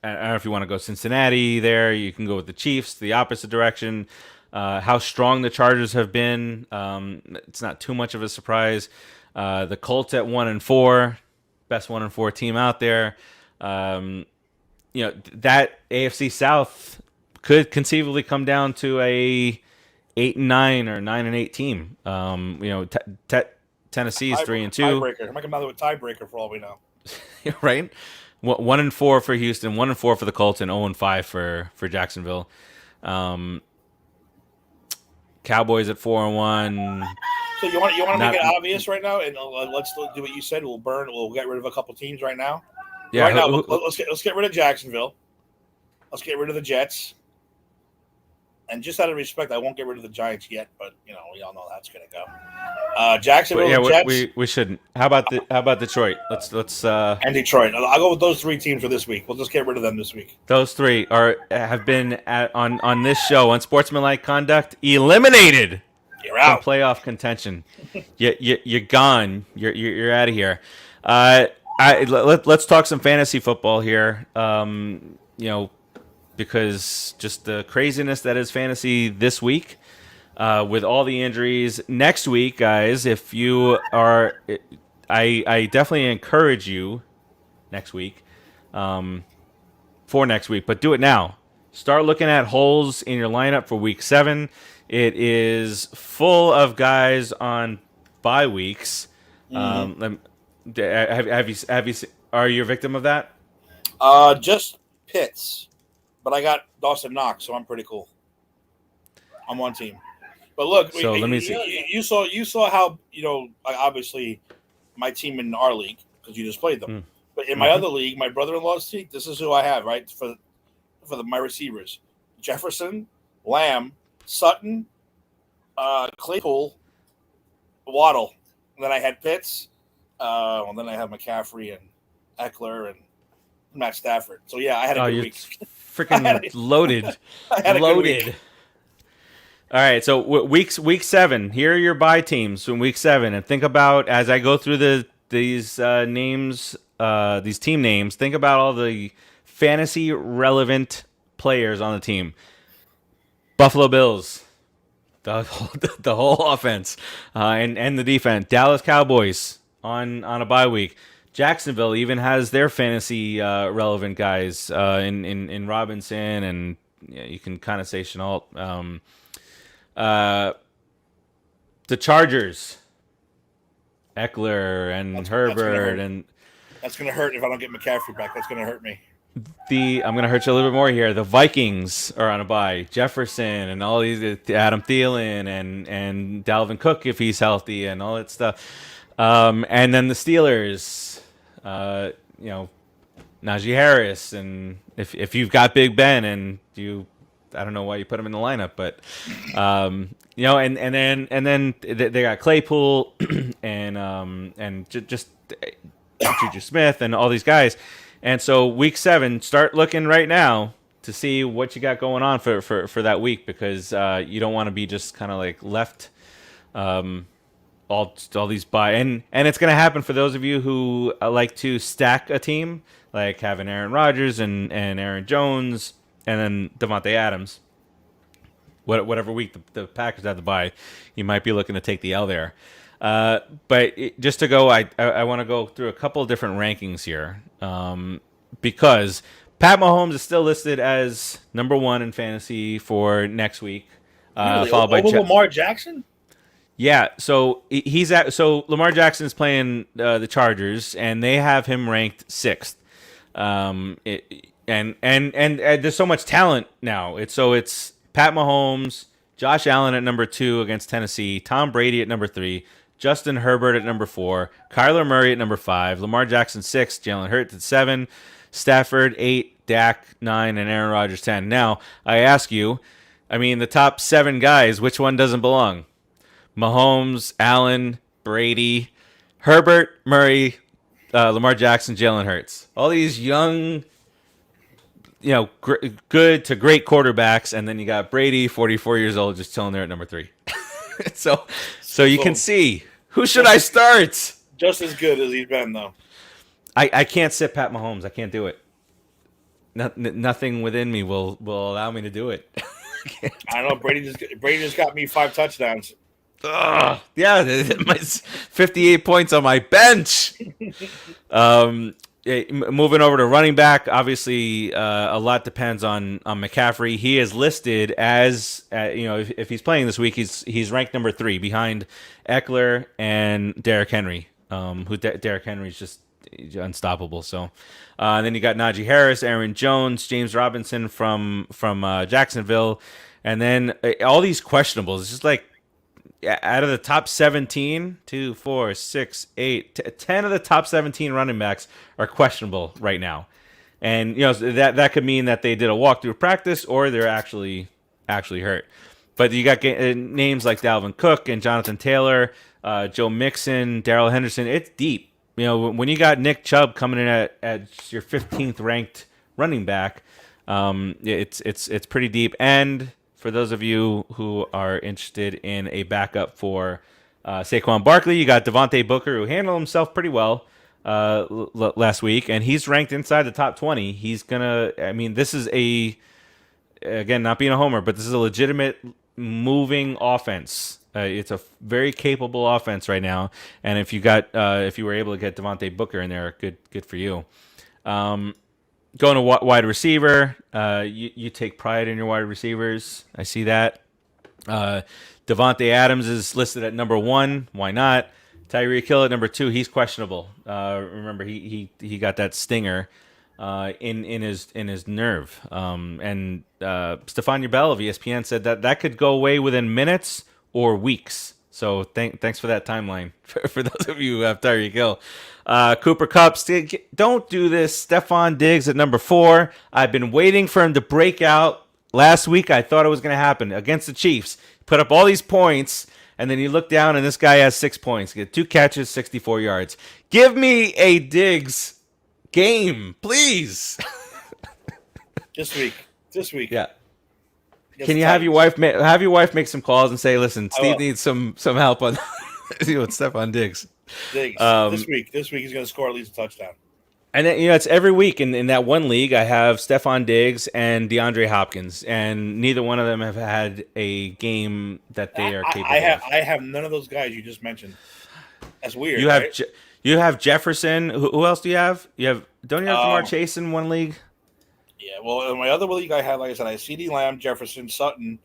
I don't know if you want to go Cincinnati there. You can go with the Chiefs, the opposite direction. How strong the Chargers have been, it's not too much of a surprise. The Colts at 1-4, best 1-4 team out there. That AFC South could conceivably come down to a 8-9 or 9-8 team. Tennessee's 3-2. Tiebreaker. It might come out with a tiebreaker for all we know. Right? 1-4 for Houston, 1-4 for the Colts, and 0-5 for Jacksonville. Cowboys at 4-1. So you want to make it obvious right now, and let's do what you said. We'll get rid of a couple teams right now. Yeah. Right now, let's get rid of Jacksonville. Let's get rid of the Jets. And just out of respect, I won't get rid of the Giants yet, but we all know that's going to go. Jacksonville, Jets. we shouldn't. How about Detroit? Let's and Detroit. I'll go with those 3 teams for this week. We'll just get rid of them this week. Those 3 have been on this show Unsportsmanlike Conduct eliminated. You're out. From playoff contention. You're gone. You're out of here. Let's talk some fantasy football here. Because just the craziness that is fantasy this week. with all the injuries. Next week, guys, if you are, I definitely encourage you next week, for next week, but do it now. Start looking at holes in your lineup for week 7. It is full of guys on bye weeks. Have you are you a victim of that? Just Pitts, but I got Dawson Knox, so I'm pretty cool. I'm on team. But look, So let me see. You saw how obviously my team in our league because you just played them. But in my other league, my brother-in-law's league, this is who I have right for my receivers: Jefferson, Lamb, Sutton, Claypool, Waddle. And then I had Pitts. Then I have McCaffrey and Eckler and Matt Stafford. So yeah, I had a good week. Freaking loaded. I had a good week. All right, so week 7. Here are your bye teams from week 7, and think about as I go through these names, these team names. Think about all the fantasy relevant players on the team. Buffalo Bills, the whole offense, and the defense. Dallas Cowboys on a bye week. Jacksonville even has their fantasy relevant guys in Robinson, and you can kind of say Chenault. The Chargers, Eckler and Herbert, and that's going to hurt if I don't get McCaffrey back. That's going to hurt me. I'm going to hurt you a little bit more here. The Vikings are on a bye. Jefferson and all these, Adam Thielen and Dalvin Cook if he's healthy and all that stuff. And then the Steelers, Najee Harris, and if you've got Big Ben and I don't know why you put him in the lineup, but and then they got Claypool and just Juju Smith and all these guys, and so week 7, start looking right now to see what you got going on for that week, because you don't want to be just kind of like left all these bye, and it's going to happen for those of you who like to stack a team, like having Aaron Rodgers and Aaron Jones. And then Devontae Adams. Whatever week the Packers have to bye, you might be looking to take the L there. But just to go, I want to go through a couple of different rankings here, because Pat Mahomes is still listed as number 1 in fantasy for next week, really? followed by Lamar Jackson. Yeah, so Lamar Jackson is playing the Chargers, and they have him ranked 6th. And there's so much talent now. It's Pat Mahomes, Josh Allen at number 2 against Tennessee, Tom Brady at number 3, Justin Herbert at number 4, Kyler Murray at number 5, Lamar Jackson 6, Jalen Hurts at 7, Stafford 8, Dak 9, and Aaron Rodgers 10. Now, I ask you, the top 7 guys, which one doesn't belong? Mahomes, Allen, Brady, Herbert, Murray, Lamar Jackson, Jalen Hurts. All these young, good to great quarterbacks, and then you got Brady, 44 years old, just chilling there at number 3. so you can see, who should I start? Just as good as he's been, though. I can't sit Pat Mahomes. I can't do it. Nothing within me will allow me to do it. I don't know. Brady just got me 5 touchdowns. Yeah, my 58 points on my bench. Moving over to running back, obviously a lot depends on McCaffrey. He is listed as if he's playing this week, he's ranked number 3 behind Eckler and Derrick Henry. Derrick Henry is just unstoppable. So then you got Najee Harris, Aaron Jones, James Robinson from Jacksonville, and then all these questionables. It's just like, out of the top 17, 2, 4, 6, 8, 10 of the top 17 running backs are questionable right now. And that could mean that they did a walkthrough practice or they're actually hurt. But you got names like Dalvin Cook and Jonathan Taylor, Joe Mixon, Darrell Henderson. It's deep. When you got Nick Chubb coming in at your 15th ranked running back, it's pretty deep. And for those of you who are interested in a backup for Saquon Barkley, you got Devontae Booker, who handled himself pretty well last week, and he's ranked inside the top 20. He's this is again, not being a homer, but this is a legitimate moving offense. It's a very capable offense right now, and if you were able to get Devontae Booker in there, good for you. Going to wide receiver, you take pride in your wide receivers. I see that. Devontae Adams is listed at number 1. Why not? Tyreek Hill at number 2. He's questionable. Remember, he got that stinger in his nerve. And Stephania Bell of ESPN said that could go away within minutes or weeks. So thanks for that timeline for those of you who have Tyreek Hill. Cooper Kupp, don't do this. Stephon Diggs at number 4. I've been waiting for him to break out. Last week, I thought it was going to happen against the Chiefs. Put up all these points, and then you look down, and this guy has 6 points. Get 2 catches, 64 yards. Give me a Diggs game, please. This week. Yeah. Can you have your wife make some calls and say, "Listen, Steve needs some help on with Stephon Diggs." Diggs. This week he's going to score at least a touchdown. And then, it's every week in that one league. I have Stephon Diggs and DeAndre Hopkins, and neither one of them have had a game that they are capable of. I have none of those guys you just mentioned. That's weird. You have right? you have Jefferson. Who else do you have? Don't you have Jamar Chase in one league? Yeah. Well, in my other league, I had, like I said, I had CeeDee Lamb, Jefferson, Sutton,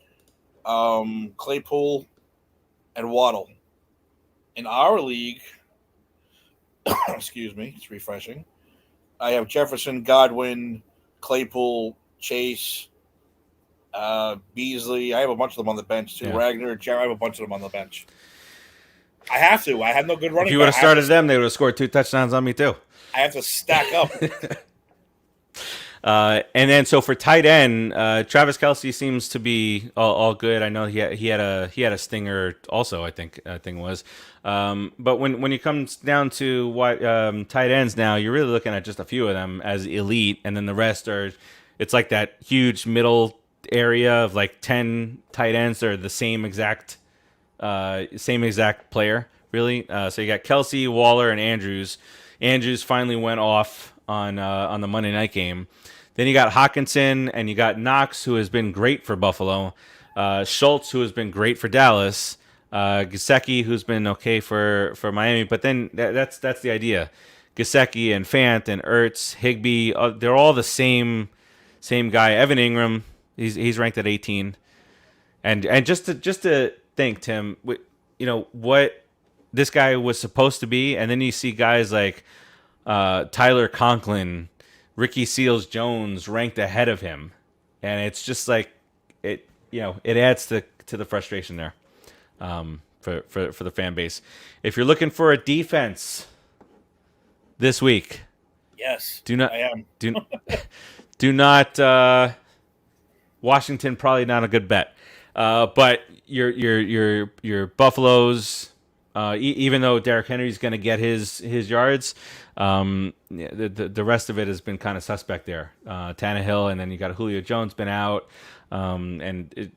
Claypool, and Waddle. In our league, excuse me, it's refreshing. I have Jefferson, Godwin, Claypool, Chase, Beasley. I have a bunch of them on the bench too. Yeah. Ragnar, I have a bunch of them on the bench. I have to. I have no good running. If you would have started them, they would have scored 2 touchdowns on me too. I have to stack up. And then so for tight end, Travis Kelce seems to be all good. I know he had a stinger also. I think it was. But when it comes down to tight ends now, you're really looking at just a few of them as elite, and then the rest it's like that huge middle area of like 10 tight ends that are the same exact player, really. So you got Kelce, Waller, and Andrews. Andrews finally went off on the Monday night game. Then you got Hawkinson, and you got Knox, who has been great for Buffalo. Schultz, who has been great for Dallas. Gesicki, who's been okay for Miami. But then that's the idea. Gesicki and Fant and Ertz, Higbee, they're all the same guy. Evan Ingram, he's ranked at 18. And just to think, Tim, what this guy was supposed to be, and then you see guys like Tyler Conklin, Ricky Seals-Jones ranked ahead of him, and it's just like it adds to the frustration there for the fan base. If you're looking for a defense this week, yes, I am. Do not. Washington probably not a good bet, but your Buffaloes. Even though Derrick Henry's going to get his yards, the rest of it has been kind of suspect there. Tannehill, and then you got Julio Jones been out, and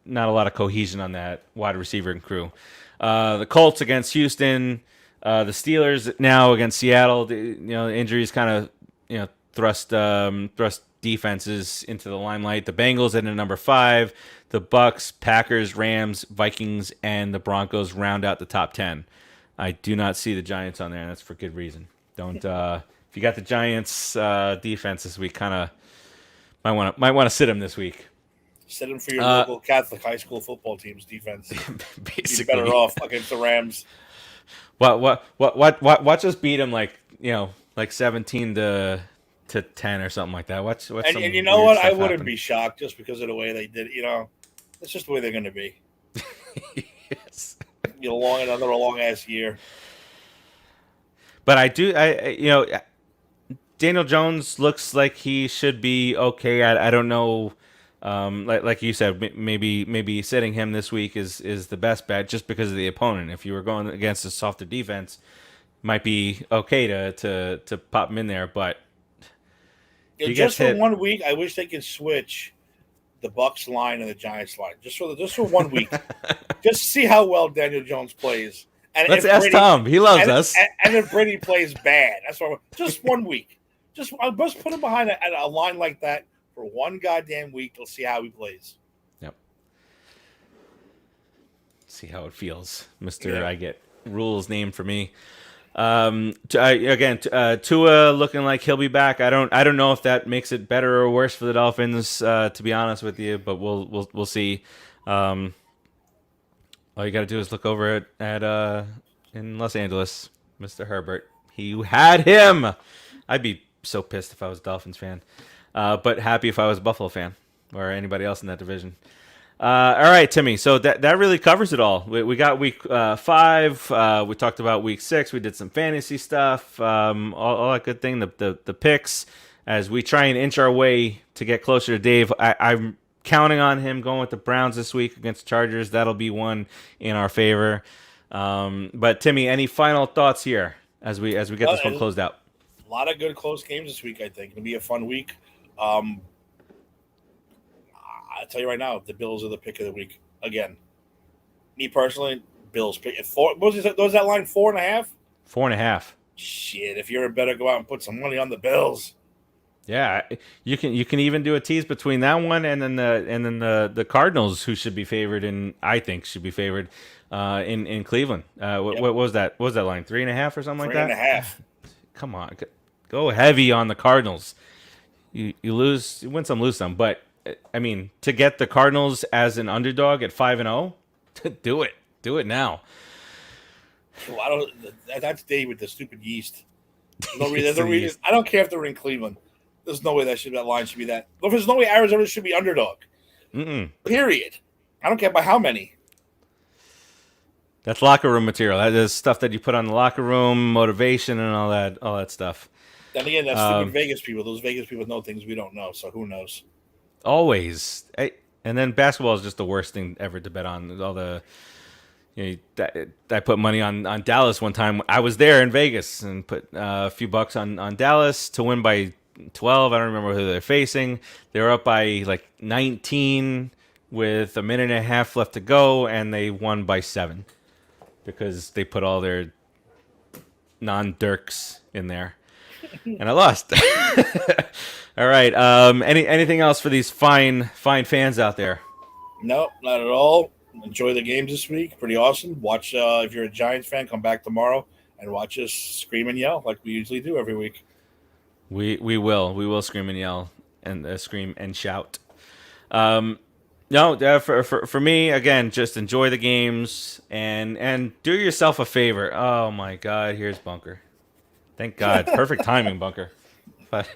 not a lot of cohesion on that wide receiver and crew. The Colts against Houston, the Steelers now against Seattle. Injuries kind of thrust defenses into the limelight. The Bengals in at number 5. The Bucks, Packers, Rams, Vikings, and the Broncos round out the top 10. I do not see the Giants on there, and that's for good reason. Don't if you got the Giants defense this week, kind of might want to sit them this week. Sit them for your local Catholic high school football team's defense. Basically, you're better off against the Rams. Watch us beat them like 17 to 10 or something like that. And you know what? I wouldn't be shocked just because of the way they did it. It's just the way they're going to be. Yes. Another long ass year. But Daniel Jones looks like he should be okay. I don't know. Like you said, maybe sitting him this week is the best bet just because of the opponent. If you were going against a softer defense, might be okay to pop him in there. But just for 1 week, I wish they could switch the Bucs line and the Giants line just for 1 week, just to see how well Daniel Jones plays. And let's ask Tom; he loves us. And if Brady plays bad, that's why. Just 1 week, just put him behind a line like that for 1 goddamn week. We'll see how he plays. Yep. See how it feels, Mister. Yeah. I get rules named for me. Tua looking like he'll be back. I don't know if that makes it better or worse for the Dolphins. To be honest with you, but we'll see. All you got to do is look over at in Los Angeles, Mr. Herbert. He had him. I'd be so pissed if I was a Dolphins fan, but happy if I was a Buffalo fan or anybody else in that division. All right, Timmy. So that really covers it all. We got week 5. We talked about week 6. We did some fantasy stuff. All that good thing. The picks as we try and inch our way to get closer to Dave. I'm counting on him going with the Browns this week against the Chargers. That'll be one in our favor. But Timmy, any final thoughts here as we get this one closed out? A lot of good close games this week. I think it'll be a fun week. I'll tell you right now, the Bills are the pick of the week again. Me personally, Bills pick at 4. What was that line? 4.5. 4.5. Shit! If you're a better, go out and put some money on the Bills. Yeah, you can even do a tease between that one and then the Cardinals, who should be favored and I think should be favored in Cleveland. What was that? What was that line? 3.5 or something like that? 3.5. Come on, go heavy on the Cardinals. You win some, lose some, but I mean to get the Cardinals as an underdog at 5-0, do it now. Well, that's Dave with the stupid yeast. No reason. I don't care if they're in Cleveland. There's no way that line should be that. There's no way Arizona should be underdog. Period. I don't care by how many. That's locker room material. That is stuff that you put on the locker room, motivation, and all that stuff. Then again, that's stupid Vegas people. Those Vegas people know things we don't know, so who knows? Always. And then basketball is just the worst thing ever to bet on. All the I put money on Dallas one time. I was there in Vegas and put a few bucks on Dallas to win by 12. I don't remember who they're facing. They were up by like 19 with a minute and a half left to go, and they won by 7 because they put all their non-Dirks in there, and I lost. All right. Anything else for these fine fans out there? No, not at all. Enjoy the games this week. Pretty awesome. Watch if you're a Giants fan, come back tomorrow and watch us scream and yell like we usually do every week. We will scream and yell and scream and shout. No, for me again, just enjoy the games and do yourself a favor. Oh my God, here's Bunker. Thank God, perfect timing, Bunker. But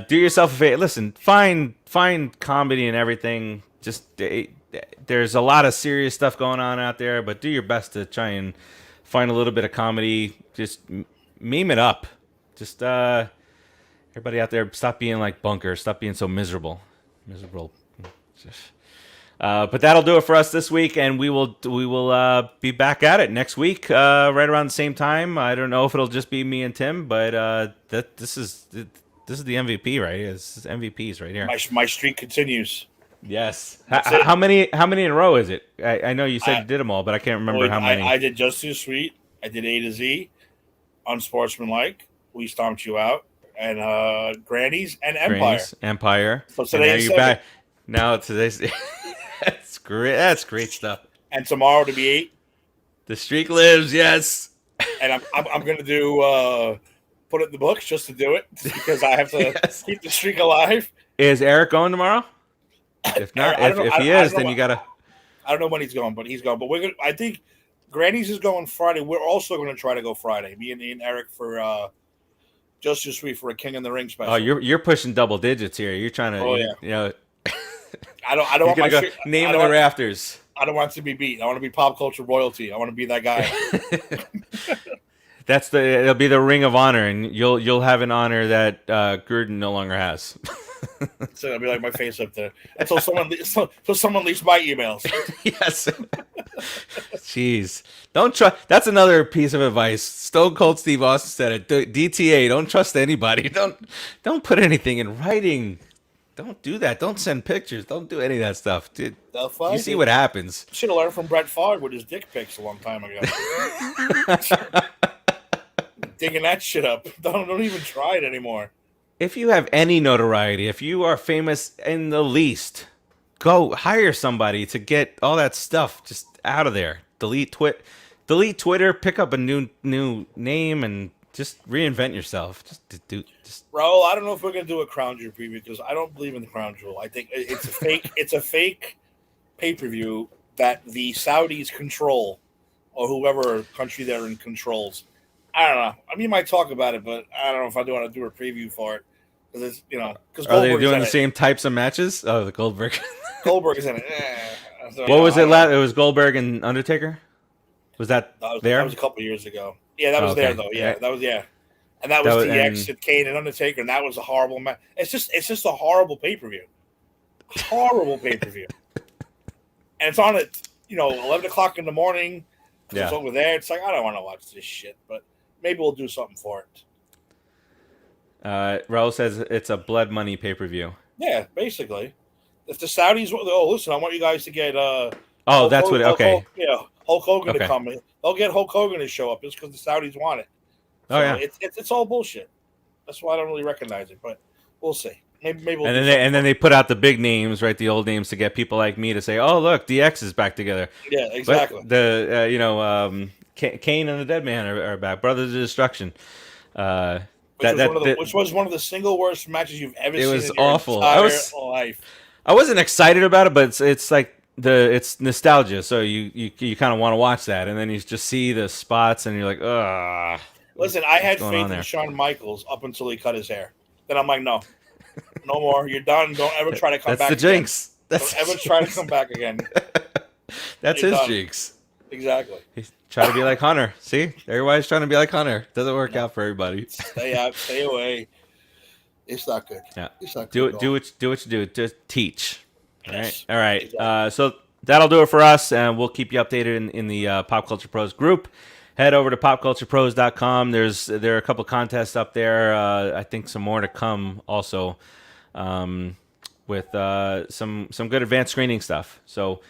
do yourself a favor. Listen, find comedy and everything. Just there's a lot of serious stuff going on out there, but do your best to try and find a little bit of comedy. Just meme it up. Just everybody out there, stop being like Bunker. Stop being so miserable. But that'll do it for us this week, and we will be back at it next week, right around the same time. I don't know if it'll just be me and Tim, but this is the MVP, right? This is MVPs right here. My streak continues. Yes. How many in a row is it? I know you said you did them all, but I can't remember how many. I did Just Too Sweet. I did A to Z, Unsportsmanlike. We stomped you out, and Grannies and Empire. So today you're back. Now today's that's great. That's great stuff. And tomorrow to be 8. The streak lives. Yes. And I'm gonna do put it in the books just to do it because I have to keep the streak alive. Is Eric going tomorrow? If not, if he is, then you gotta. I don't know when he's going, but he's going. But we're gonna. I think Granny's is going Friday. We're also going to try to go Friday. Me and Eric for Just Too Sweet for a King in the Ring special. Oh, you're pushing double digits here. You're trying to. Oh yeah. You know. I don't want my go name in the rafters. I don't want to be beat. I want to be pop culture royalty. I want to be that guy. It'll be the Ring of Honor, and you'll have an honor that Gruden no longer has. So it'll be like my face up there until someone leaks my emails. Yes. Jeez, don't trust. That's another piece of advice. Stone Cold Steve Austin said it. DTA. Don't trust anybody. Don't put anything in writing. Don't do that. Don't send pictures. Don't do any of that stuff, dude. You see what happens. Should have learned from Brett Favre with his dick pics a long time ago. Digging that shit up. Don't even try it anymore. If you have any notoriety, if you are famous in the least, go hire somebody to get all that stuff just out of there. Delete Twitter, pick up a new name, and just reinvent yourself. Raul, I don't know if we're gonna do a crown jewel preview because I don't believe in the crown jewel. I think it's a fake. It's a fake pay-per-view that the Saudis control, or whoever country they're in controls. I don't know. I mean, you might talk about it, but I don't know if I do want to do a preview for it because because are they doing the same types of matches? Oh, the Goldberg. Goldberg is in it. So, what was it? It was Goldberg and Undertaker. Was that there? That was a couple years ago. Yeah, that was there though. Yeah, that was and that was DX and Kane and Undertaker, and that was a horrible match. It's just a horrible pay-per-view. Horrible pay-per-view. And it's on at 11:00 in the morning. It's over there. It's like I don't want to watch this shit, but maybe we'll do something for it. Raul says it's a blood money pay-per-view. Yeah, basically. If the Saudis, listen, I want you guys to get. Hulk Hogan to come in. They'll get Hulk Hogan to show up just because the Saudis want it. So it's all bullshit. That's why I don't really recognize it, but we'll see. Maybe we'll and then they put out the big names, right? The old names to get people like me to say, "Oh, look, DX is back together." Yeah, exactly. But Kane and the Dead Man are back. Brothers of Destruction. Which was one of the single worst matches you've ever seen. It was awful. Life. I wasn't excited about it, but it's like it's nostalgia, so you kind of want to watch that, and then you just see the spots, and you're like, ugh. Listen, I had faith in Shawn Michaels up until he cut his hair. Then I'm like, no more. You're done. Don't ever try to come back. That's the jinx. Don't ever try to come back again. That's his jinx. Exactly. He's trying to be like Hunter. See, everybody's trying to be like Hunter. Doesn't work out for everybody. Stay out. Stay away. It's not good. Yeah. It's not good. Do what you do. Just teach. Yes. All right. Exactly. So that'll do it for us, and we'll keep you updated in the Pop Culture Pros group. Head over to popculturepros.com. There are a couple contests up there. I think some more to come also, with some good advanced screening stuff. So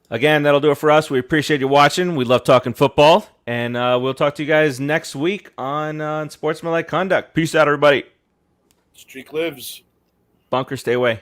again, that'll do it for us. We appreciate you watching. We love talking football, and we'll talk to you guys next week on Unsportsmanlike Conduct. Peace out, everybody. Streak lives. Bunker, stay away.